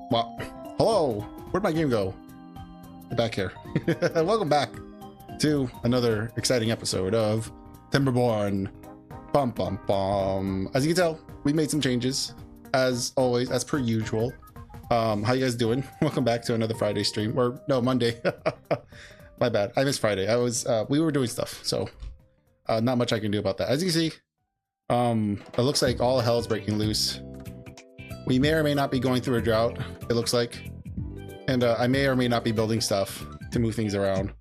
Well, hello. Where'd my game go? Get back here. Welcome back to another exciting episode of Timberborn. Bum bum bum. As you can tell, we made some changes, as always, as per usual. How you guys doing? Welcome back to another Friday stream, or no, Monday. My bad. I missed Friday. We were doing stuff, so not much I can do about that. As you can see, it looks like all hell is breaking loose. We may or may not be going through a drought, it looks like. And I may or may not be building stuff to move things around.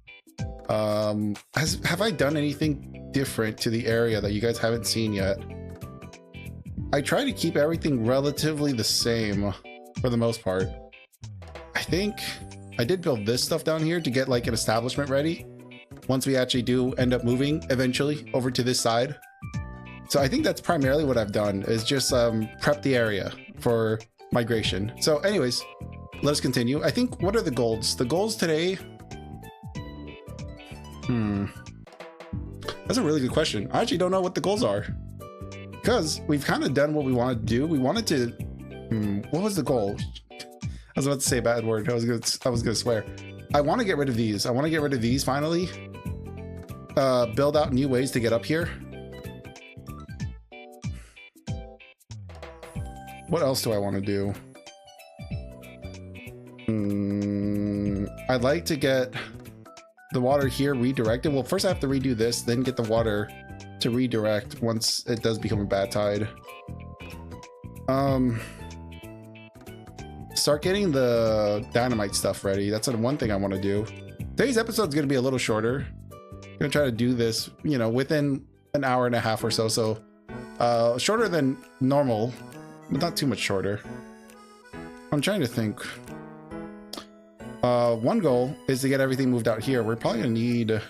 Have I done anything different to the area that you guys haven't seen yet? I try to keep everything relatively the same for the most part. I think I did build this stuff down here to get like an establishment ready once we actually do end up moving eventually over to this side. So I think that's primarily what I've done, is just prep the area for migration. So anyways, let us continue. I think, what are the goals? The goals today? That's a really good question. I actually don't know what the goals are, because we've kind of done what we wanted to do. We wanted to, what was the goal? I was about to say a bad word. I was gonna swear. I want to get rid of these. I want to get rid of these finally. Build out new ways to get up here. What else do I want to do? I'd like to get the water here redirected. Well, first I have to redo this, then get the water to redirect once it does become a bad tide. Start getting the dynamite stuff ready. That's the one thing I want to do. Today's episode is going to be a little shorter. I'm going to try to do this, you know, within an hour and a half or so. So shorter than normal, but not too much shorter. I'm trying to think. One goal is to get everything moved out here. We're probably gonna need, this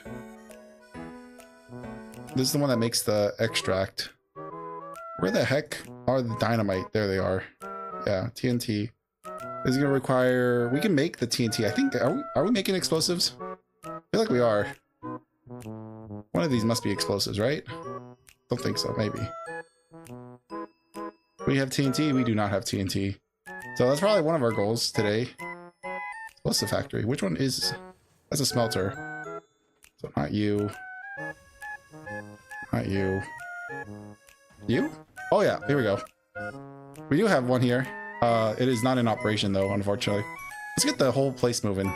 is the one that makes the extract. Where the heck are the dynamite? There they are. Yeah, TNT. This is gonna require, we can make the TNT. I think, are we making explosives? I feel like we are. One of these must be explosives, right? Don't think so, maybe. We have TNT, we do not have TNT. So that's probably one of our goals today. What's the factory? Which one is... That's a smelter. So not you. Not you. You? Oh yeah, here we go. We do have one here. It is not in operation though, unfortunately. Let's get the whole place moving.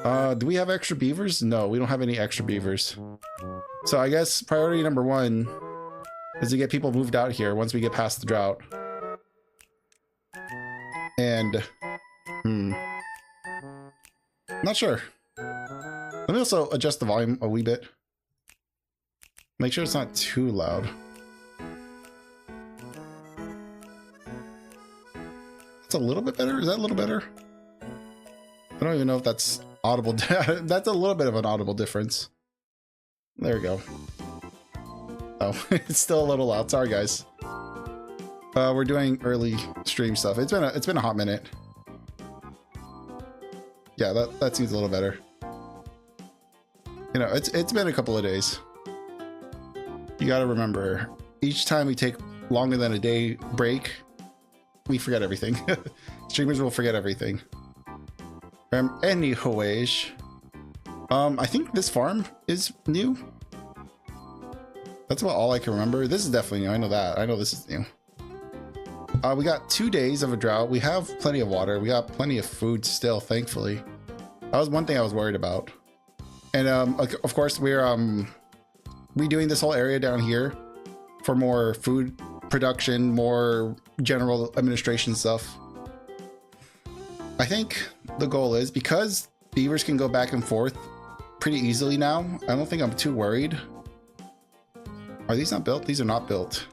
Do we have extra beavers? No, we don't have any extra beavers. So I guess priority number one is to get people moved out here once we get past the drought. And not sure. Let me also adjust the volume a wee bit. Make sure it's not too loud. That's a little bit better. Is that a little better? I don't even know if that's audible. That's a little bit of an audible difference. There we go. Oh, it's still a little loud. Sorry, guys. We're doing early stream stuff. It's been a hot minute. Yeah, that seems a little better. You know, it's been a couple of days. You got to remember, each time we take longer than a day break, we forget everything. Streamers will forget everything. Anyways, I think this farm is new. That's about all I can remember. This is definitely new. I know that. I know this is new. We got 2 days of a drought. We have plenty of water. We got plenty of food still, thankfully. That was one thing I was worried about. And of course, we're redoing this whole area down here for more food production, more general administration stuff. I think the goal is, because beavers can go back and forth pretty easily now, I don't think I'm too worried. Are these not built? These are not built.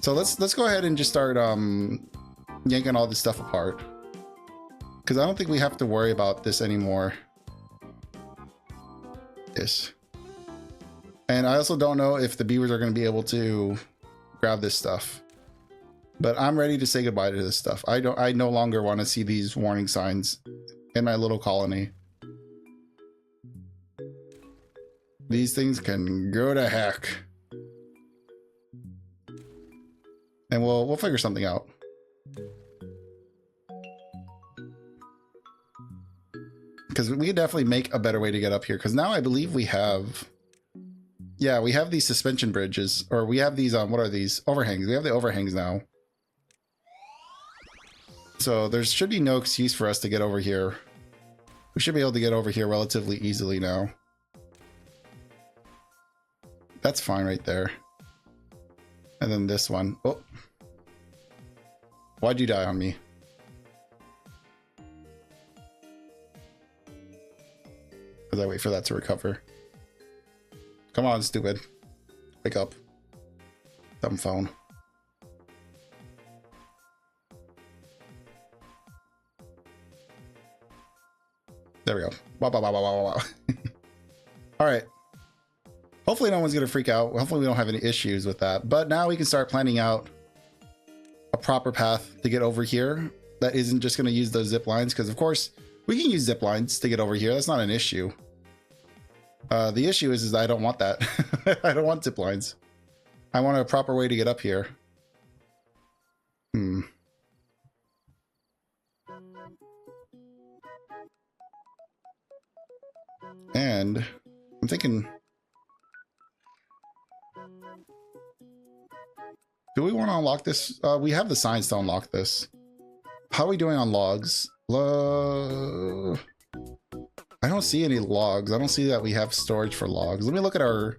So let's go ahead and just start yanking all this stuff apart, because I don't think we have to worry about this anymore. This. And I also don't know if the beavers are going to be able to grab this stuff, but I'm ready to say goodbye to this stuff. I no longer want to see these warning signs in my little colony. These things can go to heck. And we'll figure something out. Because we could definitely make a better way to get up here. Because now I believe we have... Yeah, we have these suspension bridges. Or we have these, what are these? Overhangs. We have the overhangs now. So there should be no excuse for us to get over here. We should be able to get over here relatively easily now. That's fine right there. And then this one. Oh. Why'd you die on me? As I wait for that to recover. Come on, stupid. Wake up. Dumb phone. There we go. Wow, wow, wow, wow, wow, wow. All right. Hopefully no one's going to freak out. Hopefully we don't have any issues with that. But now we can start planning out a proper path to get over here that isn't just going to use those zip lines. Because, of course, we can use zip lines to get over here. That's not an issue. The issue is I don't want that. I don't want zip lines. I want a proper way to get up here. And I'm thinking, do we want to unlock this? We have the signs to unlock this. How are we doing on logs? I don't see any logs. I don't see that we have storage for logs. Let me look at our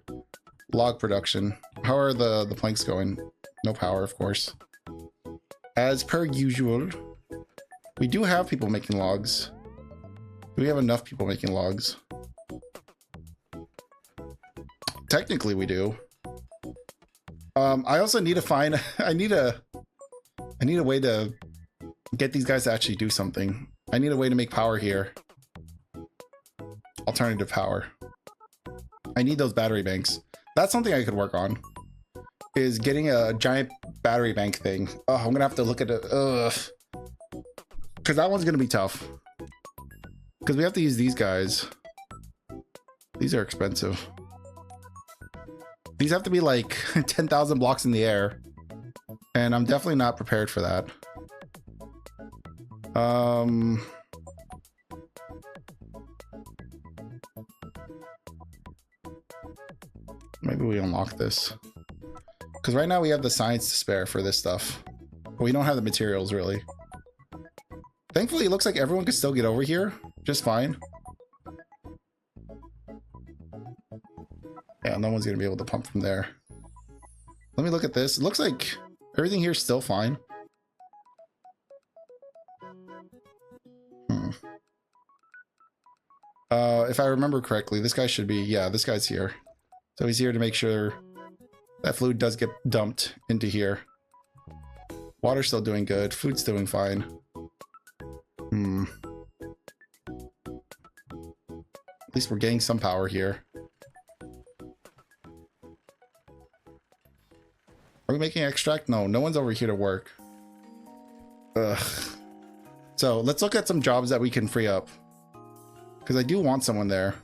log production. How are the planks going? No power, of course. As per usual. We do have people making logs. Do we have enough people making logs? Technically we do. I also need to find I need a way to get these guys to actually do something. I need a way to make power here. Alternative power. I need those battery banks. That's something I could work on. Is getting a giant battery bank thing. Oh, I'm gonna have to look at it. Ugh. Because that one's gonna be tough. Because we have to use these guys. These are expensive. These have to be like 10,000 blocks in the air. And I'm definitely not prepared for that. Maybe we unlock this. Because right now we have the science to spare for this stuff. But we don't have the materials, really. Thankfully, it looks like everyone can still get over here just fine. Yeah, no one's going to be able to pump from there. Let me look at this. It looks like everything here is still fine. If I remember correctly, this guy should be... Yeah, this guy's here. So he's here to make sure that fluid does get dumped into here. Water's still doing good. Food's doing fine. At least we're getting some power here. Are we making extract? No, no one's over here to work. Ugh. So let's look at some jobs that we can free up. Because I do want someone there.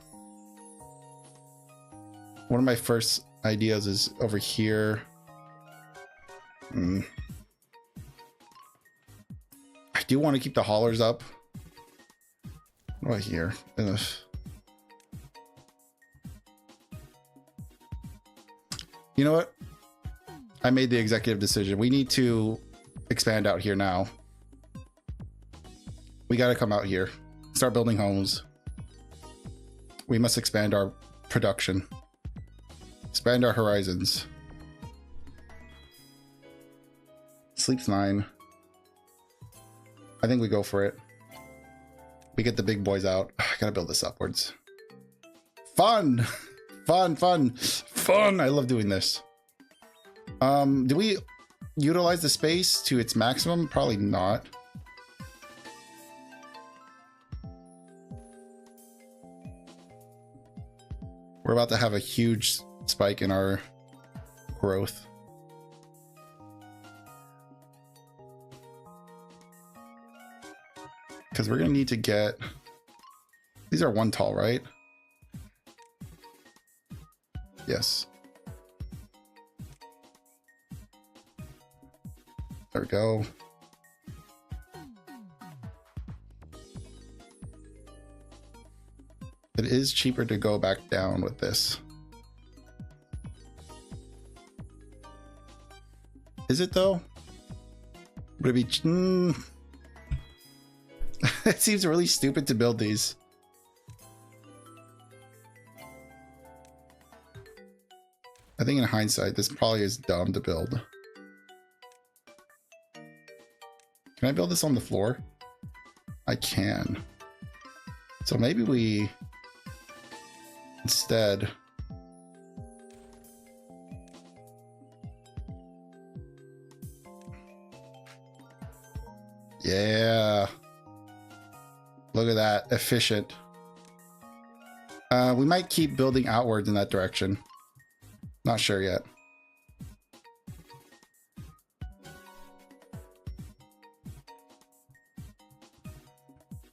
One of my first ideas is over here. I do want to keep the haulers up. Right here. Ugh. You know what? I made the executive decision. We need to expand out here now. We got to come out here. Start building homes. We must expand our production. Expand our horizons. Sleep's 9. I think we go for it. We get the big boys out. I gotta build this upwards. Fun! Fun, fun, fun! I love doing this. Do we utilize the space to its maximum? Probably not. We're about to have a huge spike in our growth. Because we're going to need to get... These are 1 tall, right? Yes. There we go. It is cheaper to go back down with this. Is it though? Would it be? It seems really stupid to build these. I think in hindsight, this probably is dumb to build. Can I build this on the floor? I can. So maybe we instead yeah. Look at that, efficient. We might keep building outwards in that direction. Not sure yet.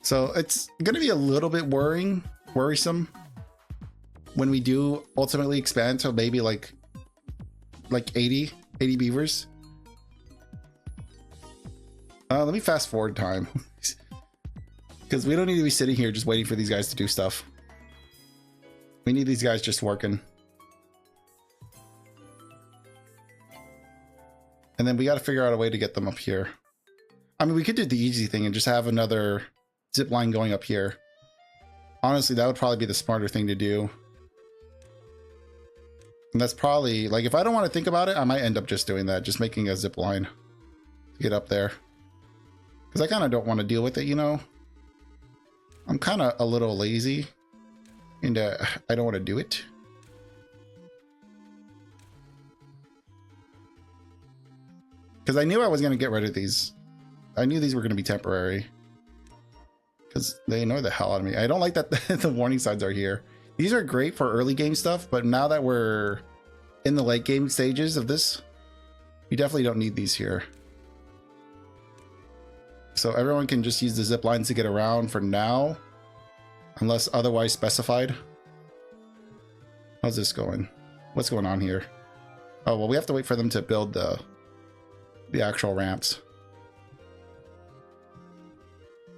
So it's going to be a little bit worrisome when we do ultimately expand to maybe like 80 beavers. Let me fast forward time because we don't need to be sitting here just waiting for these guys to do stuff. We need these guys just working. And then we got to figure out a way to get them up here. I mean, we could do the easy thing and just have another zip line going up here. Honestly, that would probably be the smarter thing to do. And that's probably, like, if I don't want to think about it, I might end up just doing that. Just making a zip line to get up there. Because I kind of don't want to deal with it, you know? I'm kind of a little lazy. And I don't want to do it. Because I knew I was going to get rid of these. I knew these were going to be temporary. Because they annoy the hell out of me. I don't like that the warning signs are here. These are great for early game stuff, but now that we're in the late game stages of this, we definitely don't need these here. So everyone can just use the zip lines to get around for now, unless otherwise specified. How's this going? What's going on here? Oh, well, we have to wait for them to build the actual ramps.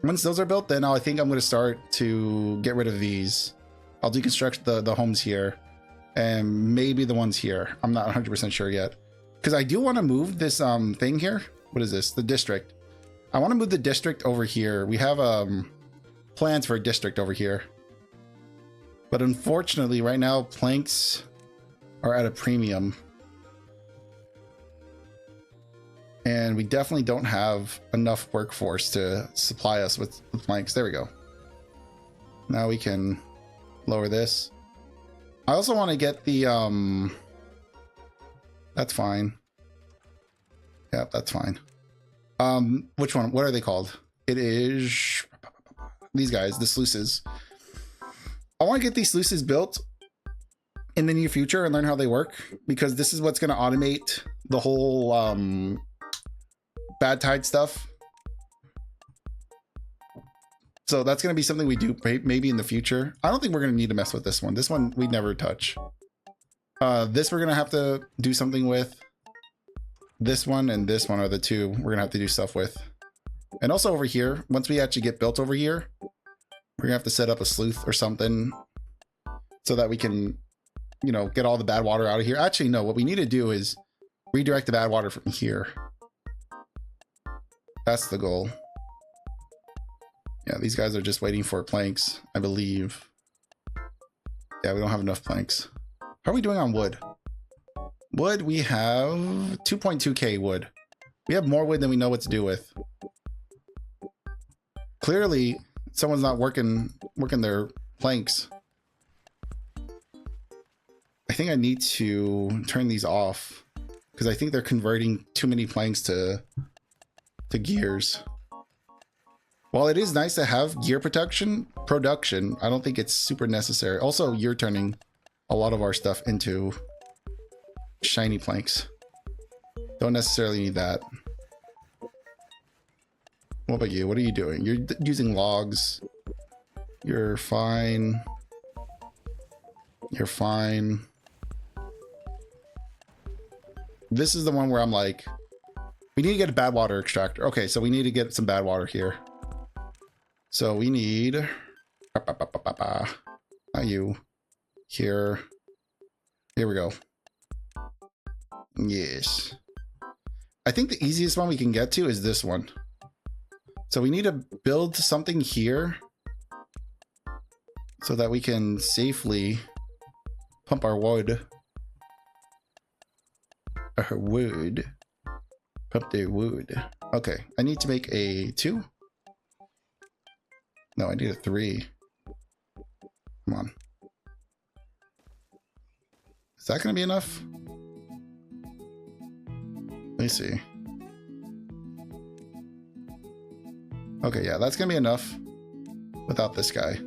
Once those are built, then I think I'm going to start to get rid of these. I'll deconstruct the homes here and maybe the ones here. I'm not 100% sure yet. Because I do want to move this thing here. What is this? The district. I want to move the district over here. We have plans for a district over here. But unfortunately, right now, planks are at a premium. And we definitely don't have enough workforce to supply us with planks. There we go. Now we can lower this. I also want to get the that's fine. Yeah, that's fine. Which one? What are they called? It is these guys, the sluices. I want to get these sluices built in the near future and learn how they work, because this is what's going to automate the whole bad tide stuff. So that's going to be something we do maybe in the future. I don't think we're going to need to mess with this one. This one we'd never touch. This we're going to have to do something with. This one and this one are the two we're going to have to do stuff with. And also over here, once we actually get built over here, we're going to have to set up a sleuth or something so that we can, you know, get all the bad water out of here. Actually, no, what we need to do is redirect the bad water from here. That's the goal. Yeah, these guys are just waiting for planks, I believe. Yeah, we don't have enough planks. How are we doing on wood? Wood, we have 2.2k wood. We have more wood than we know what to do with. Clearly, someone's not working their planks. I think I need to turn these off because I think they're converting too many planks to gears. While it is nice to have gear production, I don't think it's super necessary. Also, you're turning a lot of our stuff into shiny planks. Don't necessarily need that. What about you? What are you doing? You're using logs. You're fine. You're fine. This is the one where I'm like, we need to get a bad water extractor. Okay, so we need to get some bad water here. So we need Not you. Here. Here we go. Yes. I think the easiest one we can get to is this one. So we need to build something here so that we can safely pump our wood. Our wood. Pump the wood. Okay, I need to make a 2. No, I need a 3. Come on. Is that gonna be enough? Let me see. Okay, yeah, that's gonna be enough without this guy.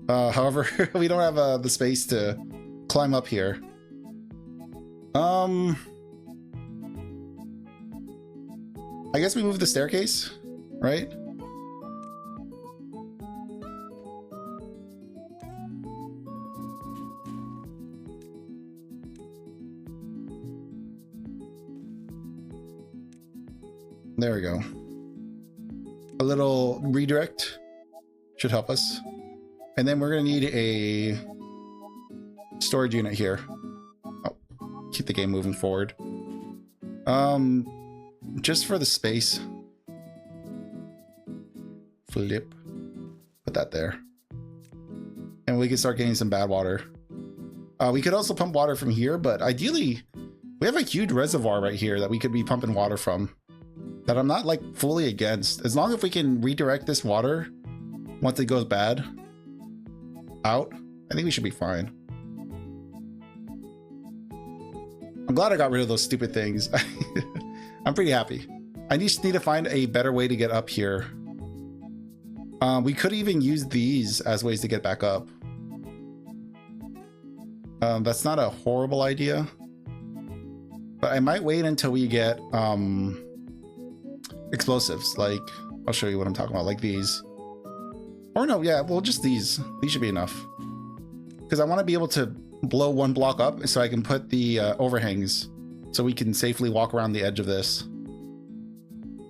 However, we don't have the space to climb up here. I guess we move the staircase, right? There we go. A little redirect should help us. And then we're going to need a storage unit here. Oh, keep the game moving forward. Just for the space. Flip. Put that there. And we can start getting some bad water. We could also pump water from here, but ideally, we have a huge reservoir right here that we could be pumping water from. That I'm not like fully against. As long as we can redirect this water once it goes bad out, I think we should be fine. I'm glad I got rid of those stupid things. I'm pretty happy. I just need to find a better way to get up here. We could even use these as ways to get back up. That's not a horrible idea, but I might wait until we get explosives. Like, I'll show you what I'm talking about, like these. Or no, yeah, well, just these. These should be enough. Because I want to be able to blow one block up so I can put the overhangs so we can safely walk around the edge of this.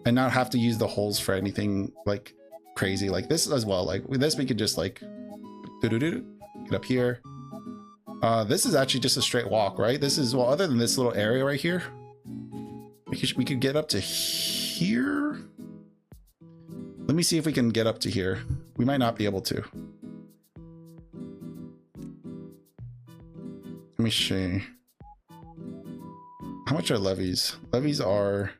And not have to use the holes for anything like crazy like this as well. Like with this, we could just like get up here. This is actually just a straight walk, right? This is, well, other than this little area right here, we could get up to here. Let me see if we can get up to here. We might not be able to. Let me see. How much are levees? Levees are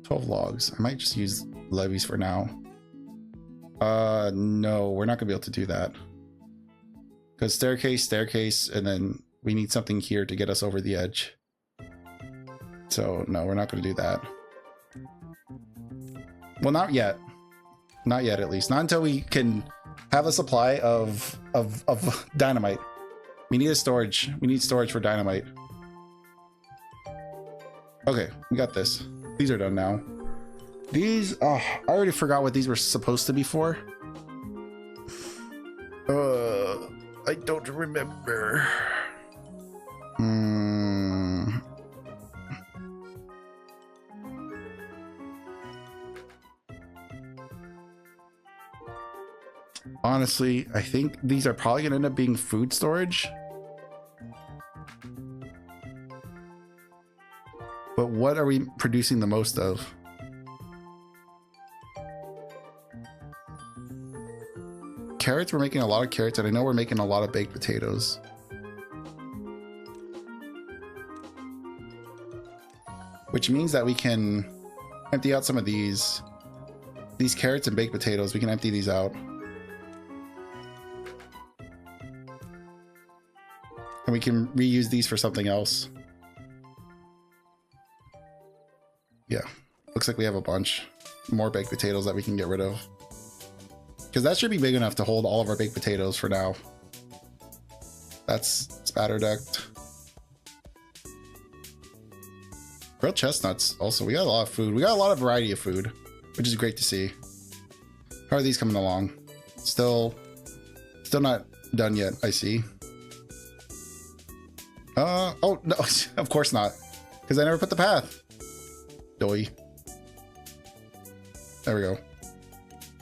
12 logs. I might just use levees for now. No, we're not gonna be able to do that. Because staircase, and then we need something here to get us over the edge. So no, we're not gonna do that. Well, not yet. Not yet, at least. Not until we can have a supply of dynamite. We need a storage. We need storage for dynamite. Okay, we got this. These are done now. These, oh, I already forgot what these were supposed to be for. I don't remember. Honestly, I think these are probably gonna end up being food storage. But what are we producing the most of? Carrots, we're making a lot of carrots, and I know we're making a lot of baked potatoes. Which means that we can empty out some of these carrots and baked potatoes. We can empty these out. And we can reuse these for something else. Yeah, looks like we have a bunch more baked potatoes that we can get rid of. Because that should be big enough to hold all of our baked potatoes for now. That's spatter duct. Grilled chestnuts also. We got a lot of food. We got a lot of variety of food, which is great to see. How are these coming along? Still not done yet, I see. Oh, no, of course not. Because I never put the path. Doi. There we go.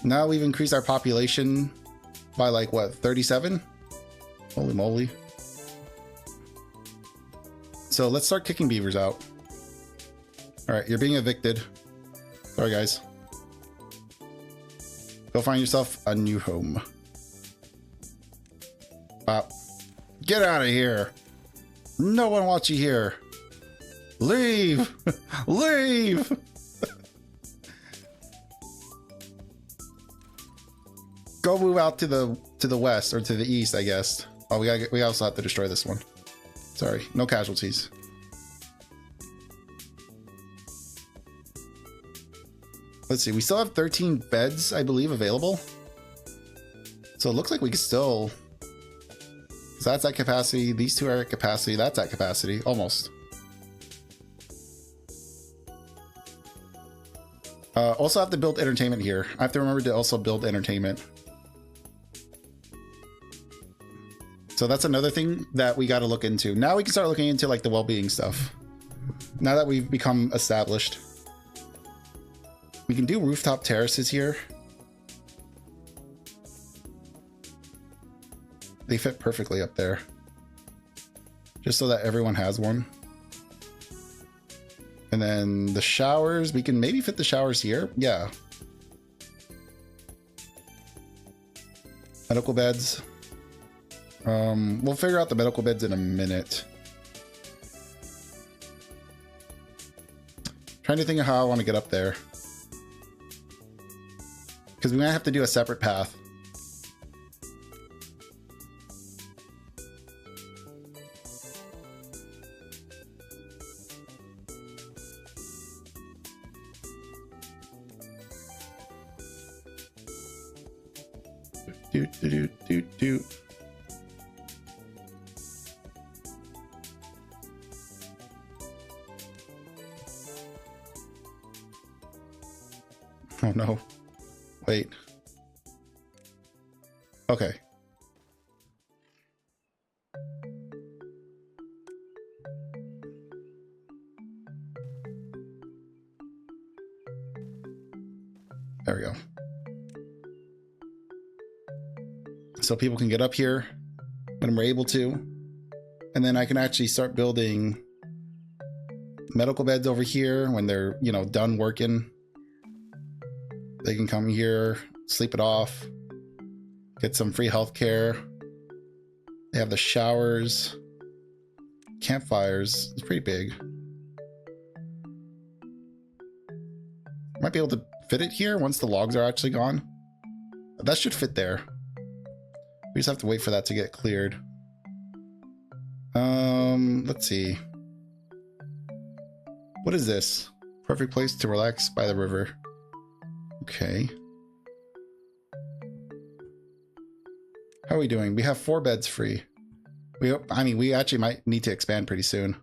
Now we've increased our population by like what, 37? Holy moly. So let's start kicking beavers out. All right, you're being evicted. Sorry, guys. Go find yourself a new home. Get out of here. No one wants you here. Leave. Leave. Go move out to the west or to the east, I guess. Oh, we also have to destroy this one. Sorry, no casualties. Let's see, we still have 13 beds, I believe, available. So it looks like we can still... So that's at capacity, these two are at capacity, that's at capacity, almost. Also have to build entertainment here. I have to remember to also build entertainment. So that's another thing that we got to look into. Now we can start looking into like the well-being stuff. Now that we've become established. We can do rooftop terraces here. They fit perfectly up there. Just so that everyone has one. And then the showers, we can maybe fit the showers here. Yeah. Medical beds. We'll figure out the medical beds in a minute. Trying to think of how I want to get up there. Because we might have to do a separate path. Do. Oh no. Wait. Okay. There we go. So people can get up here when we're able to. And then I can actually start building medical beds over here when they're, you know, done working. They can come here, sleep it off, get some free healthcare. They have the showers, campfires. It's pretty big. Might be able to fit it here once the logs are actually gone. That should fit there. We just have to wait for that to get cleared. Let's see. What is this? Perfect place to relax by the river. Okay. How are we doing? We have 4 beds free. I mean, we actually might need to expand pretty soon.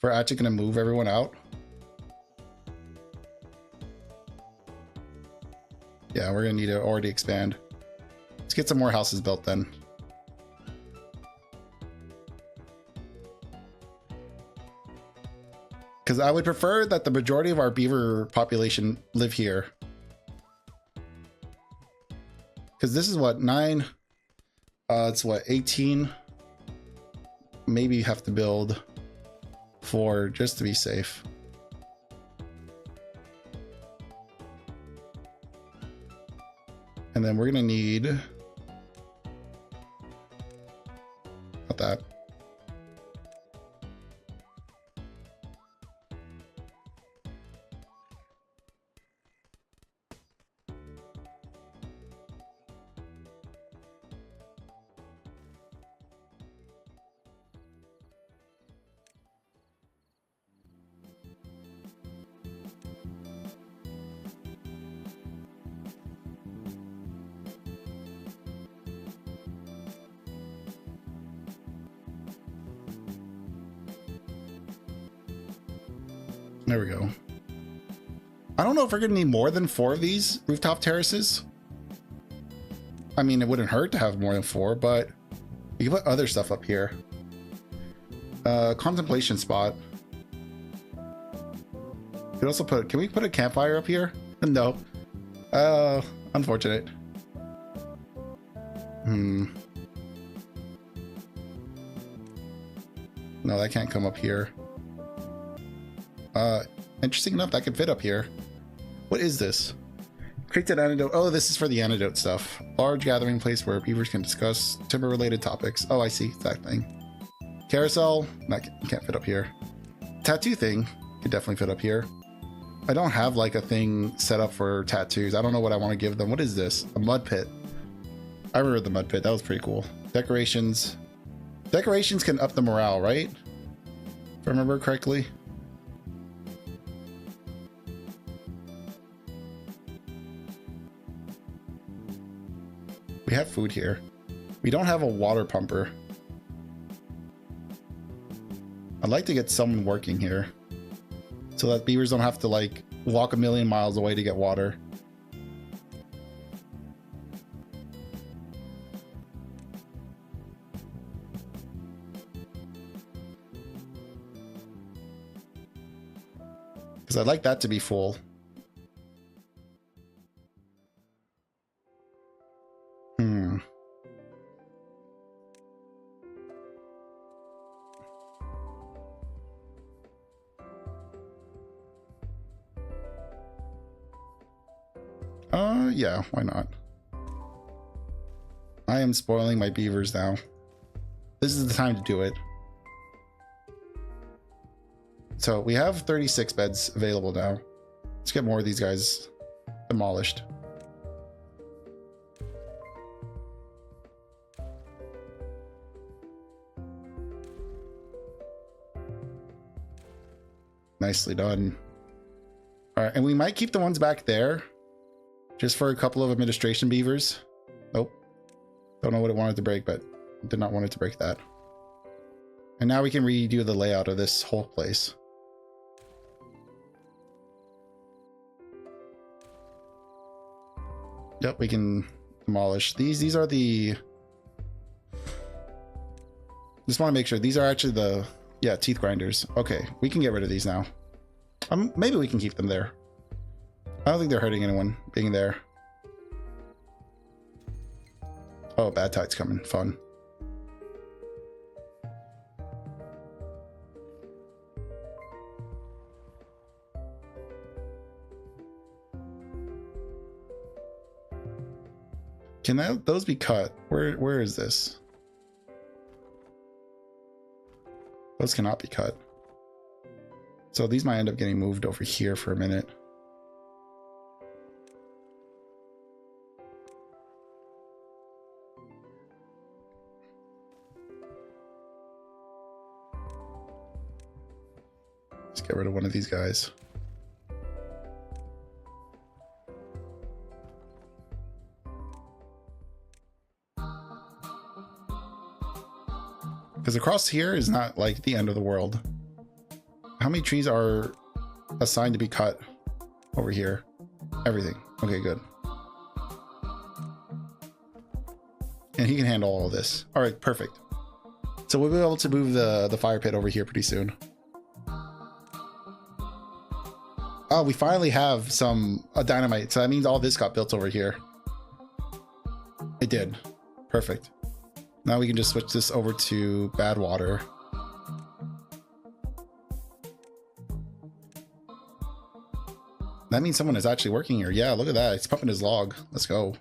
We're actually going to move everyone out. Yeah, we're going to need to already expand. Let's get some more houses built then. Because I would prefer that the majority of our beaver population live here. Because this is what, 9? It's what, 18? Maybe you have to build 4 just to be safe. And then we're going to need... Not that. There we go. I don't know if we're gonna need more than 4 of these rooftop terraces. I mean, it wouldn't hurt to have more than 4, but you can put other stuff up here. Contemplation spot. Could also put, can we put a campfire up here? No. Unfortunate. No, that can't come up here. Interesting enough, that could fit up here. What is this? Create an antidote. Oh, this is for the antidote stuff. Large gathering place where beavers can discuss timber-related topics. Oh, I see. That thing. Carousel. That can't fit up here. Tattoo thing could definitely fit up here. I don't have like a thing set up for tattoos. I don't know what I want to give them. What is this? A mud pit. I remember the mud pit. That was pretty cool. Decorations. Decorations can up the morale, right? If I remember correctly. We have food here. We don't have a water pumper. I'd like to get someone working here so that beavers don't have to like walk a million miles away to get water. Because I'd like that to be full. Yeah, why not? I am spoiling my beavers now. This is the time to do it. So we have 36 beds available now. Let's get more of these guys demolished. Nicely done. All right, and we might keep the ones back there just for a couple of administration beavers. Nope. Don't know what it wanted to break, but did not want it to break that. And now we can redo the layout of this whole place. Yep, we can demolish these. These are the... Just want to make sure these are actually the... Yeah, teeth grinders. Okay, we can get rid of these now. Maybe we can keep them there. I don't think they're hurting anyone being there. Oh, bad tide's coming. Fun. Can those be cut? Where is this? Those cannot be cut. So these might end up getting moved over here for a minute. Let's get rid of one of these guys. Because across here is not like the end of the world. How many trees are assigned to be cut over here? Everything. Okay, good. And he can handle all of this. All right, perfect. So we'll be able to move the fire pit over here pretty soon. Oh, we finally have some dynamite. So that means all this got built over here. It did. Perfect. Now we can just switch this over to bad water. That means someone is actually working here. Yeah, look at that. He's pumping his log. Let's go.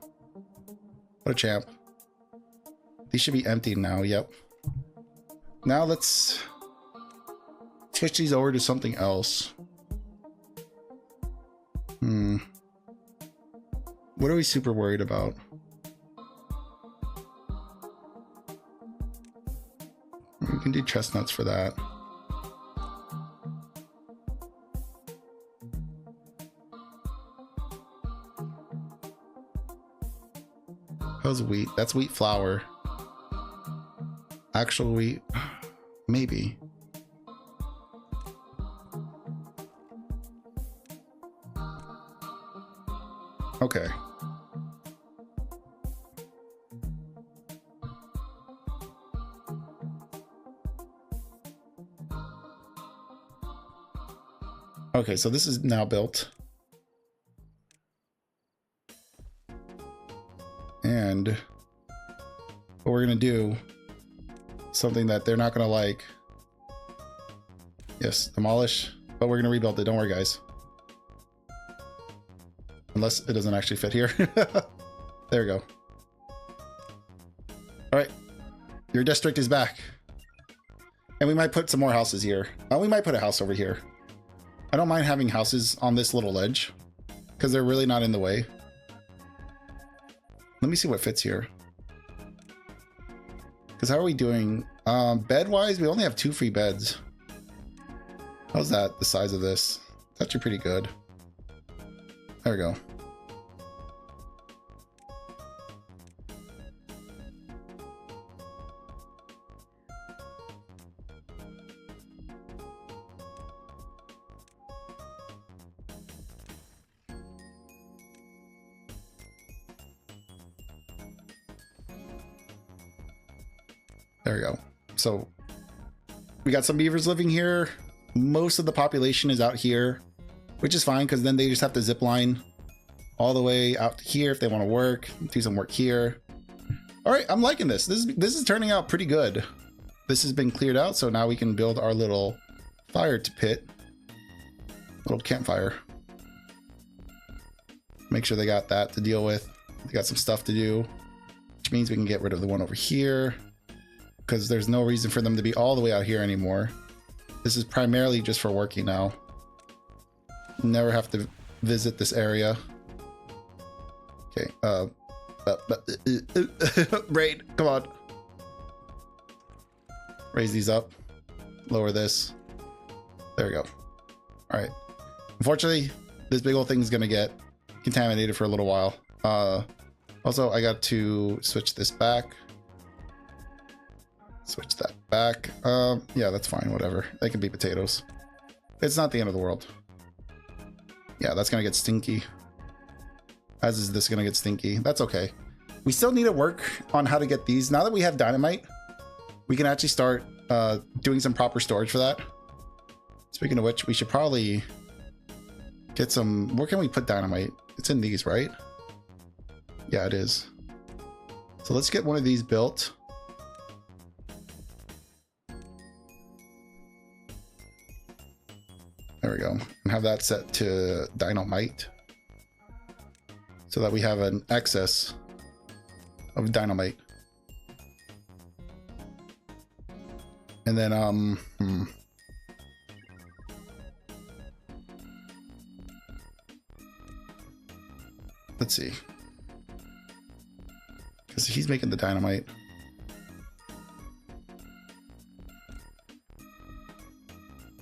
What a champ. These should be emptied now. Yep. Now let's switch these over to something else. What are we super worried about? We can do chestnuts for that. How's wheat? That's wheat flour. Actual wheat? Maybe. Okay. Okay, so this is now built. And what we're gonna do, something that they're not gonna like. Yes, demolish, but we're gonna rebuild it. Don't worry, guys. Unless it doesn't actually fit here. There we go. All right, your district is back. And we might put some more houses here. We might put a house over here. I don't mind having houses on this little ledge because they're really not in the way. Let me see what fits here. Because how are we doing? Bed-wise, we only have 2 free beds. How's that, the size of this? It's actually pretty good. There we go. There we go. So we got some beavers living here. Most of the population is out here, which is fine because then they just have to zip line all the way out to here if they want to work, do some work here. All right, I'm liking this. This is turning out pretty good. This has been cleared out, so now we can build our little fire pit, little campfire. Make sure they got that to deal with. They got some stuff to do, which means we can get rid of the one over here, because there's no reason for them to be all the way out here anymore. This is primarily just for working now. Never have to visit this area. Okay, Raid, come on. Raise these up. Lower this. There we go. All right. Unfortunately, this big old thing is gonna get contaminated for a little while. Also, I got to switch this back. Switch that back. Yeah, that's fine, whatever. They can be potatoes. It's not the end of the world. Yeah, that's gonna get stinky. As is this gonna get stinky. That's okay. We still need to work on how to get these. Now that we have dynamite, we can actually start doing some proper storage for that. Speaking of which, we should probably get some... Where can we put dynamite? It's in these, right? Yeah, it is. So let's get one of these built. There we go. And have that set to dynamite so that we have an excess of dynamite. And then let's see, because he's making the dynamite.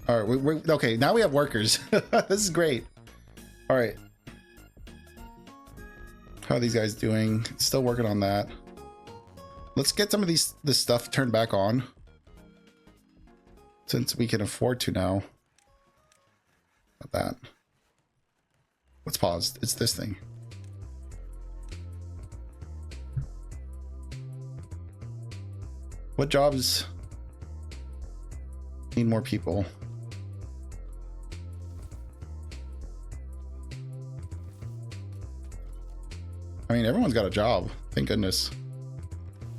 All right, we're okay. Now we have workers. This is great. All right, how are these guys doing? Still working on that. Let's get some of this stuff turned back on, since we can afford to now. Not that. What's paused? It's this thing. What jobs need more people? I mean, everyone's got a job. Thank goodness.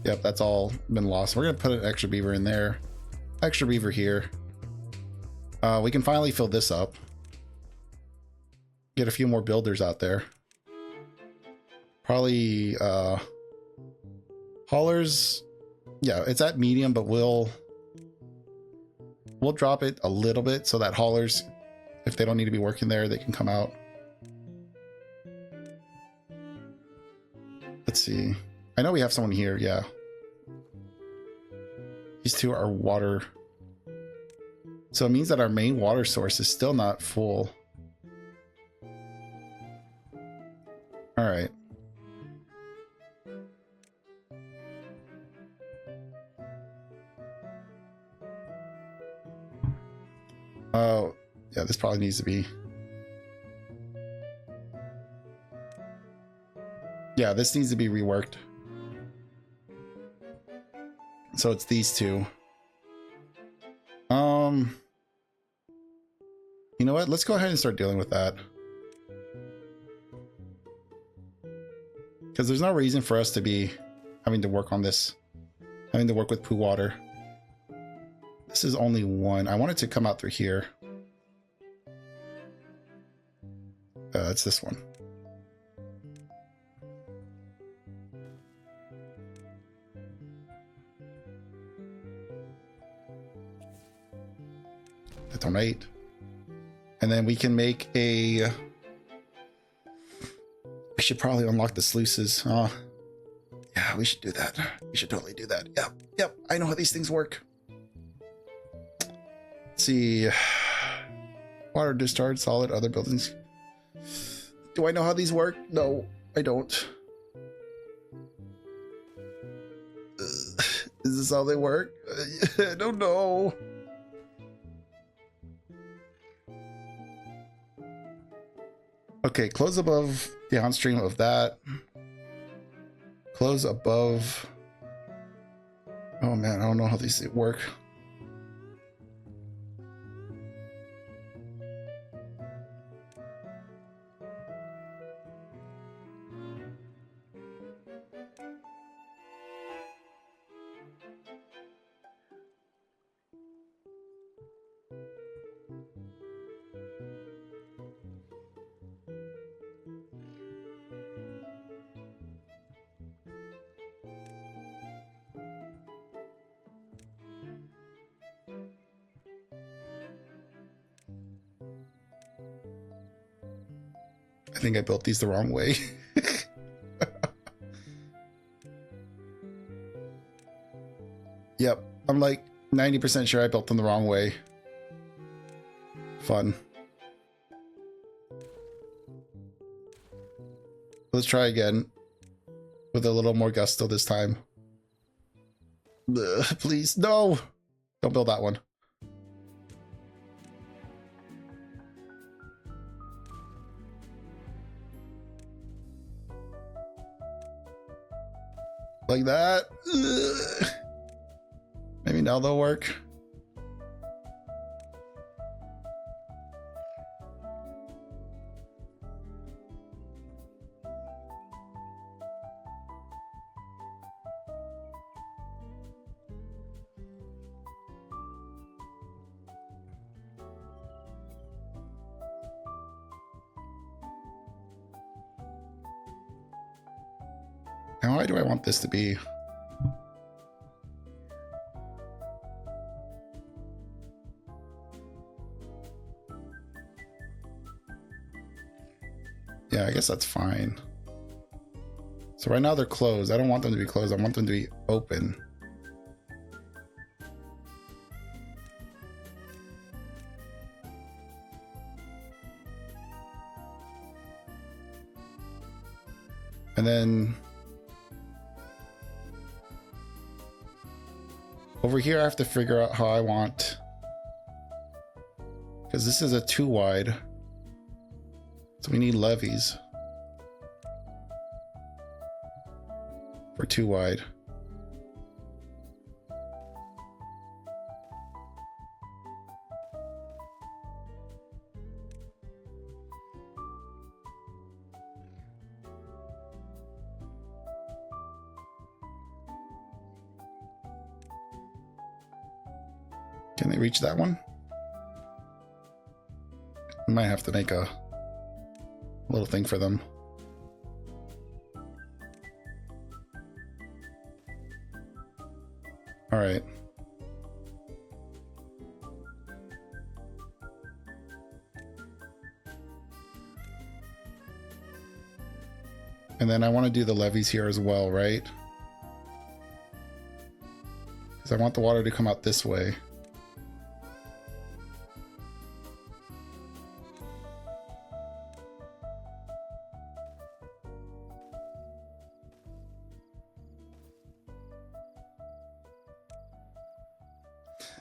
Yep, that's all been lost. We're gonna put an extra beaver in there. Extra beaver here. We can finally fill this up. Get a few more builders out there. Probably haulers. Yeah, it's at medium, but we'll drop it a little bit so that haulers, if they don't need to be working there, they can come out. Let's see. I know we have someone here. Yeah. These two are water. So it means that our main water source is still not full. All right. Oh, yeah, this probably needs to be. Yeah, this needs to be reworked. So it's these two. You know what? Let's go ahead and start dealing with that. Because there's no reason for us to be having to work on this. Having to work with poo water. This is only one. I want it to come out through here. It's this one. Detonate. And then we can make a... We should probably unlock the sluices. Yeah, we should do that. We should totally do that. Yep. I know how these things work. Let's see. Water discharge, solid, other buildings. Do I know how these work? No, I don't. Is this how they work? I don't know. Okay, close above downstream of that. Close above. Oh man, I don't know how these work. I think I built these the wrong way. Yep, I'm like 90% sure I built them the wrong way. Fun. Let's try again with a little more gusto this time. Ugh, please, no! Don't build that one. Like that. Ugh. Maybe now they'll work. Now, why do I want this to be? Yeah, I guess that's fine. So right now they're closed. I don't want them to be closed. I want them to be open. And then over here, I have to figure out how I want, because this is a 2 wide. So we need levees for 2 wide. Can they reach that one? We might have to make a little thing for them. All right. And then I want to do the levees here as well, right? Because I want the water to come out this way.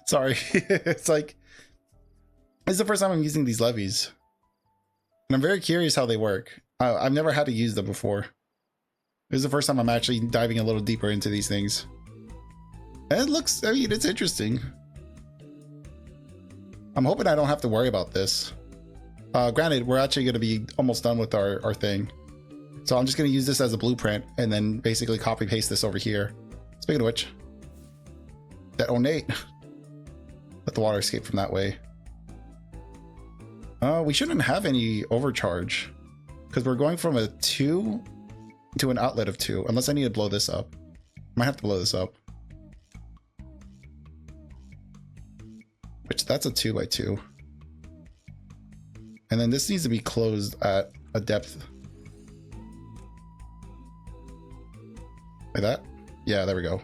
Sorry, it's like, this is the first time I'm using these levees. And I'm very curious how they work. I've never had to use them before. This is the first time I'm actually diving a little deeper into these things. And it looks, I mean, it's interesting. I'm hoping I don't have to worry about this. Granted, we're actually going to be almost done with our thing. So I'm just going to use this as a blueprint and then basically copy paste this over here. Speaking of which, that ornate. Let the water escape from that way. We shouldn't have any overcharge because we're going from a 2 to an outlet of 2, unless I need to blow this up. Might have to blow this up. Which that's a 2 by 2. And then this needs to be closed at a depth. Like that? Yeah, there we go.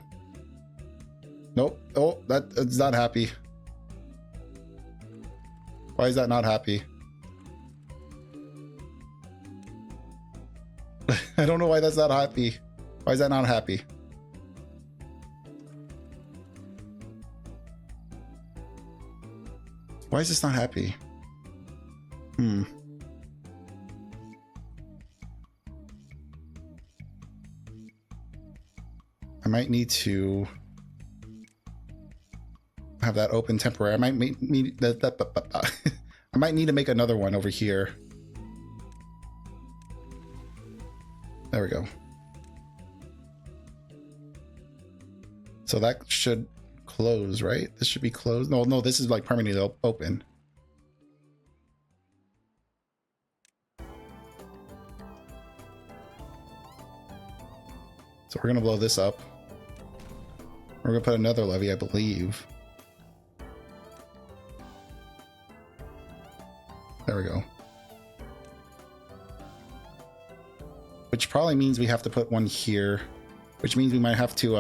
Nope. Oh, it's not happy. Why is that not happy? I don't know why that's not happy. Why is that not happy? Why is this not happy? I might need to have that open temporary. I might need I might need to make another one over here. There we go. So that should close, right? This should be closed. No, this is like permanently open. So we're gonna blow this up. We're gonna put another levee, I believe. There we go. Which probably means we have to put one here, which means we might have to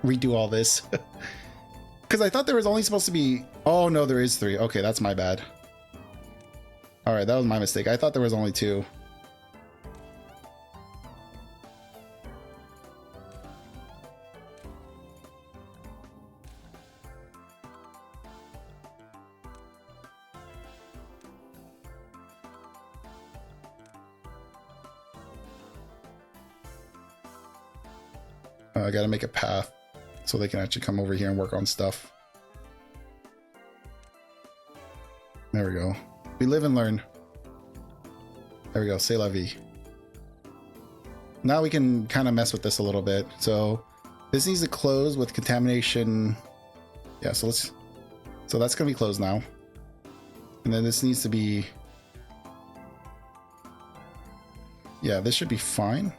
redo all this. Because I thought there was only supposed to be... Oh, no, there is 3. Okay, that's my bad. All right, that was my mistake. I thought there was only 2. I gotta make a path so they can actually come over here and work on stuff. There we go. We live and learn. There we go. C'est la vie. Now we can kind of mess with this a little bit. So this needs to close with contamination. Yeah, so that's gonna be closed now. And then this needs to be... Yeah, this should be fine.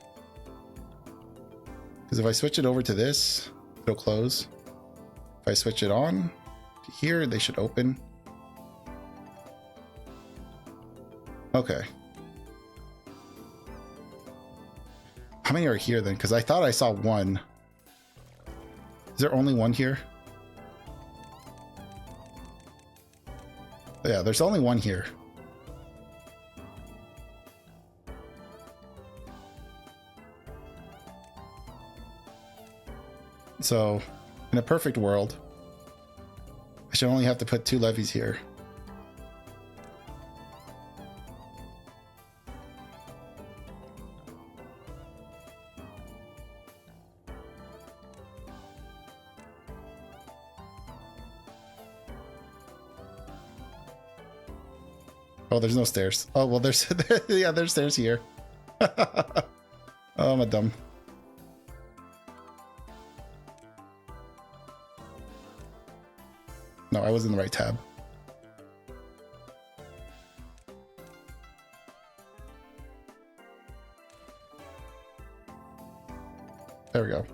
Because if I switch it over to this, it'll close. If I switch it on to here, they should open. Okay. How many are here then? Because I thought I saw one. Is there only one here? Yeah, there's only one here. So, in a perfect world, I should only have to put 2 levees here. Oh, there's no stairs. Oh, well, there's... yeah, there's stairs here. Oh, I'm a dumb... No, I was in the right tab. There we go.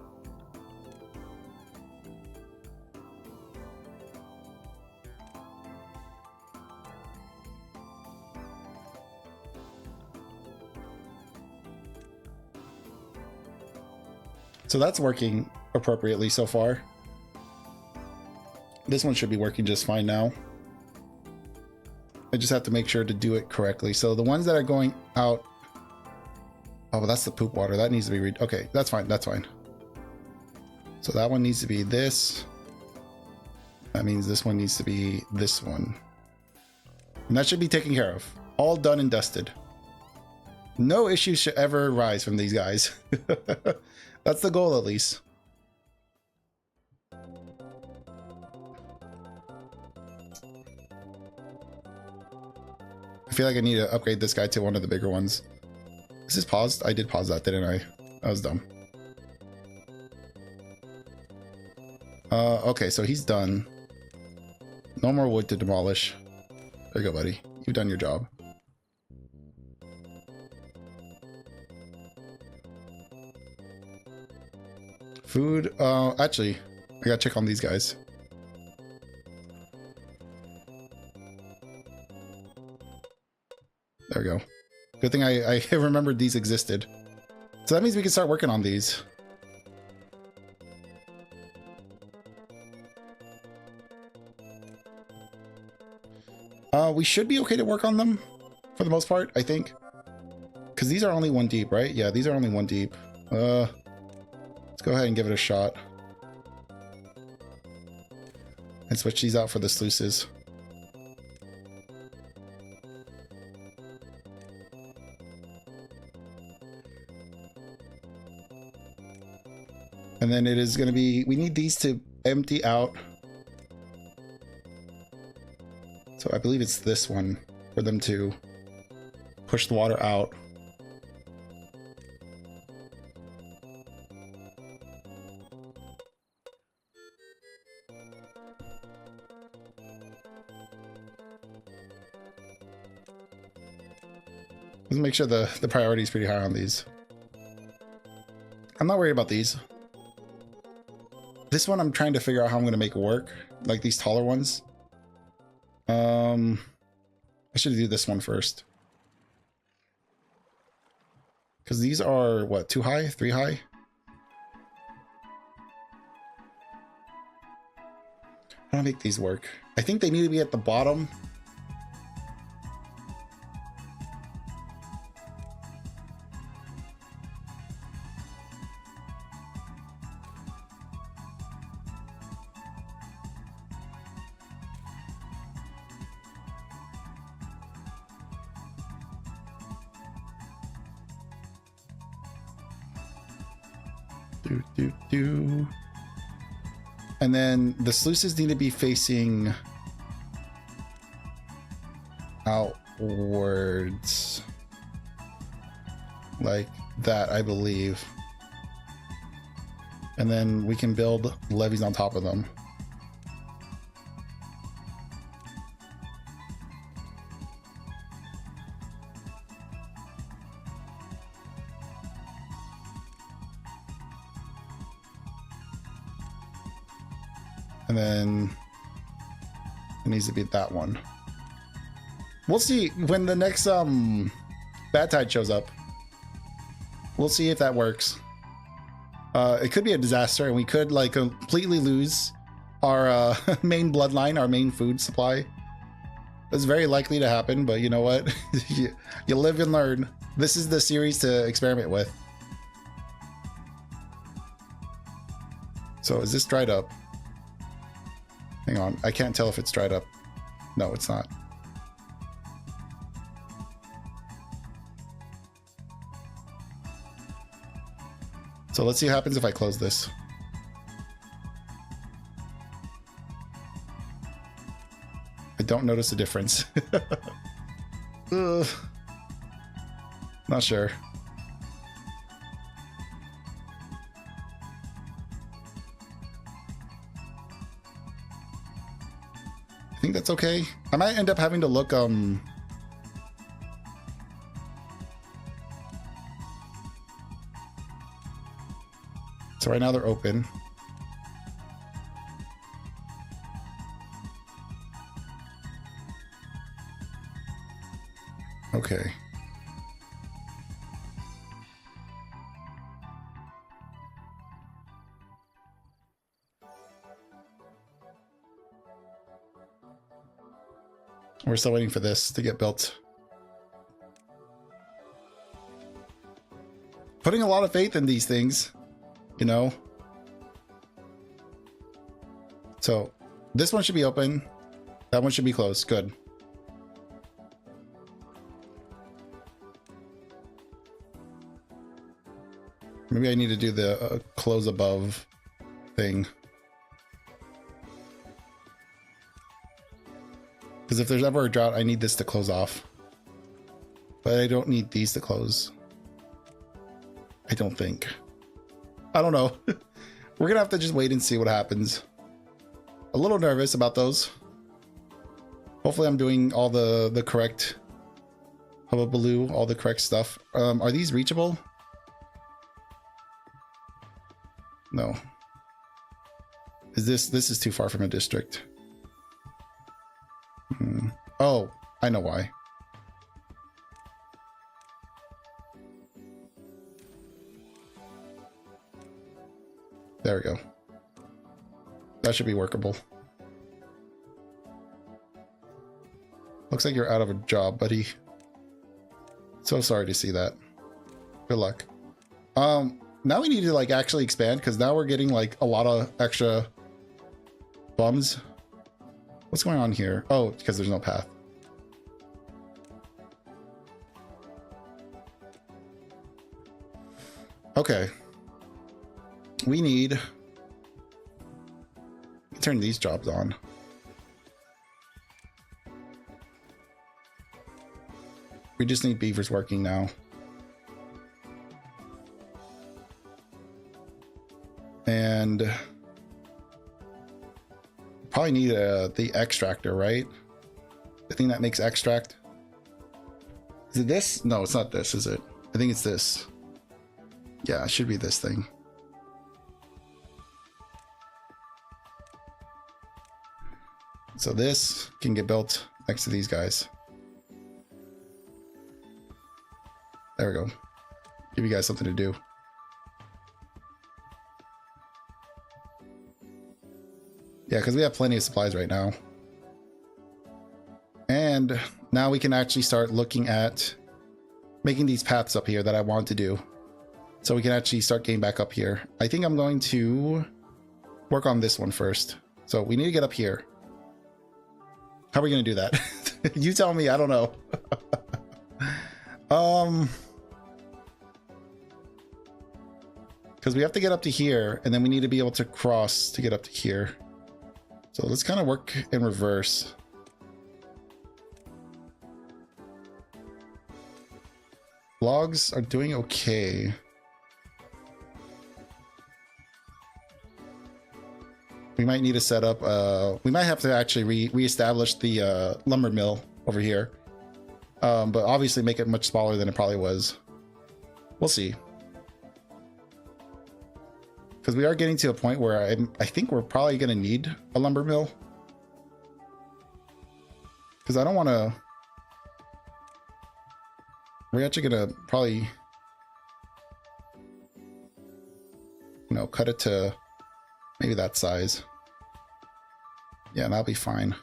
So that's working appropriately so far. This one should be working just fine now. I just have to make sure to do it correctly. So the ones that are going out... Oh, well, that's the poop water. That needs to be... Okay, that's fine. That's fine. So that one needs to be this. That means this one needs to be this one. And that should be taken care of. All done and dusted. No issues should ever rise from these guys. That's the goal, at least. I feel like I need to upgrade this guy to one of the bigger ones. Is this paused? I did pause that, didn't I? That was dumb. Okay, so he's done. No more wood to demolish. There you go, buddy. You've done your job. Food, actually, I gotta check on these guys. There we go. Good thing I remembered these existed. So that means we can start working on these. We should be okay to work on them for the most part, I think. Because these are only 1 deep, right? Yeah, these are only 1 deep. Let's go ahead and give it a shot. And switch these out for the sluices. And then it is going to be, we need these to empty out. So I believe it's this one for them to push the water out. Let's make sure the priority is pretty high on these. I'm not worried about these. This one I'm trying to figure out how I'm going to make work, like these taller ones. I should do this one first. Because these are, what, 2 high? 3 high? How do I make these work? I think they need to be at the bottom. And then the sluices need to be facing outwards. Like that, I believe. And then we can build levees on top of them. And then it needs to be that one. We'll see when the next bad tide shows up. We'll see if that works. It could be a disaster and we could like completely lose our main bloodline, our main food supply. It's very likely to happen, but you know what? you live and learn. This is the series to experiment with. So is this dried up? Hang on, I can't tell if it's dried up. No, it's not. So let's see what happens if I close this. I don't notice a difference. Not sure. I think that's okay. I might end up having to look so right now they're open. Okay. We're still waiting for this to get built. Putting a lot of faith in these things, you know. So this one should be open. That one should be closed. Good. Maybe I need to do the close above thing. Because if there's ever a drought, I need this to close off. But I don't need these to close. I don't think. I don't know. We're gonna have to just wait and see what happens. A little nervous about those. Hopefully I'm doing all the correct hubbubaloo, all the correct stuff. Are these reachable? No. Is this is too far from a district? Oh, I know why. There we go. That should be workable. Looks like you're out of a job, buddy. So sorry to see that. Good luck. Now we need to like actually expand because now we're getting like a lot of extra bums. What's going on here? Oh, because there's no path. Okay. We need to turn these jobs on. We just need beavers working now. And probably need the extractor, right? The thing that makes extract. Is it this? No, it's not this, is it? I think it's this. Yeah, it should be this thing. So this can get built next to these guys. There we go. Give you guys something to do. Yeah, because we have plenty of supplies right now. And now we can actually start looking at making these paths up here that I want to do. So we can actually start getting back up here. I think I'm going to work on this one first. So we need to get up here. How are we going to do that? You tell me. I don't know. Because we have to get up to here, and then we need to be able to cross to get up to here. So let's kind of work in reverse. Logs are doing okay. We might need to set up, we might have to actually reestablish the lumber mill over here. But obviously make it much smaller than it probably was. We'll see. Because we are getting to a point where I think we're probably going to need a lumber mill. Because I don't want to... We're actually going to probably... You know, cut it to maybe that size. Yeah, that'll be fine.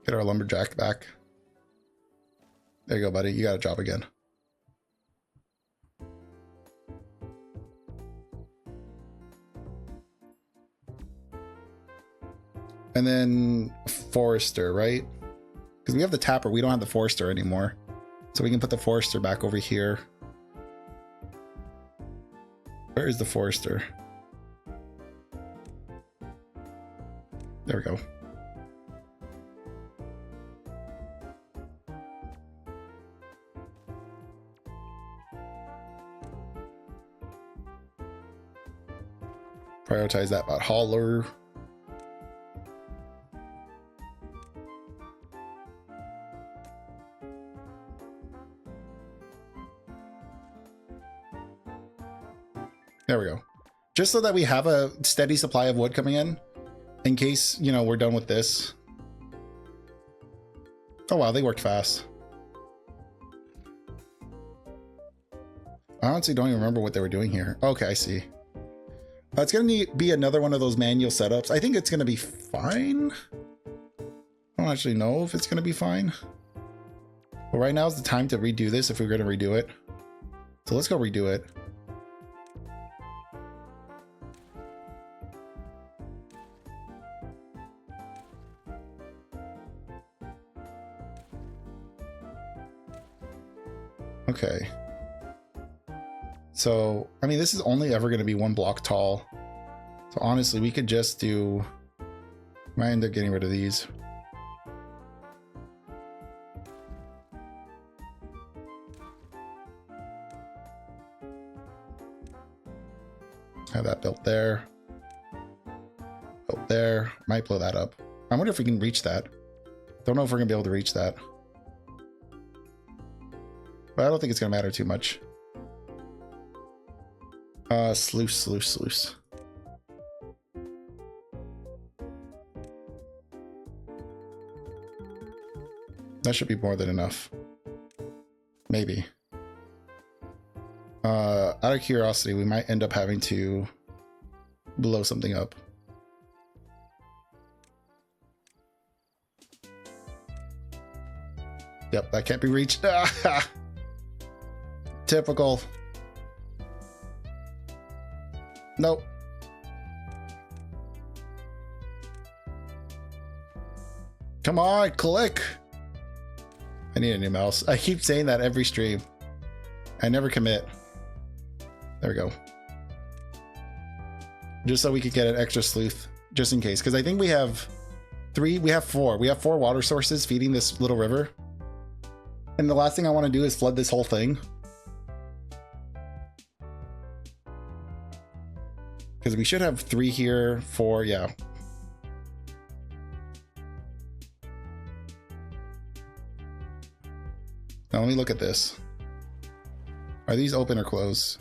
Get our lumberjack back. There you go, buddy. You got a job again. And then forester, right? Because we have the tapper. We don't have the forester anymore. So we can put the forester back over here. Where is the forester? There we go. Prioritize that about hauler. There we go. Just so that we have a steady supply of wood coming in case, you know, we're done with this. Oh wow, they worked fast. I honestly don't even remember what they were doing here. Okay, I see. It's going to be another one of those manual setups. I think it's going to be fine. I don't actually know if it's going to be fine. But right now is the time to redo this if we're going to redo it. So let's go redo it. Okay. So, I mean, this is only ever going to be one block tall. So honestly, we could just do... Might end up getting rid of these. Have that built there. Built there. Might blow that up. I wonder if we can reach that. Don't know if we're gonna be able to reach that. But I don't think it's gonna matter too much. Sluice. That should be more than enough. Maybe. Out of curiosity, we might end up having to blow something up. Yep, that can't be reached. Typical. Nope. Come on, click. I need a new mouse. I keep saying that every stream. I never commit. There we go. Just so we could get an extra sleuth, just in case. Because I think we have four. We have 4 water sources feeding this little river. And the last thing I want to do is flood this whole thing. Because we should have 3 here, 4, yeah. Now let me look at this. Are these open or closed?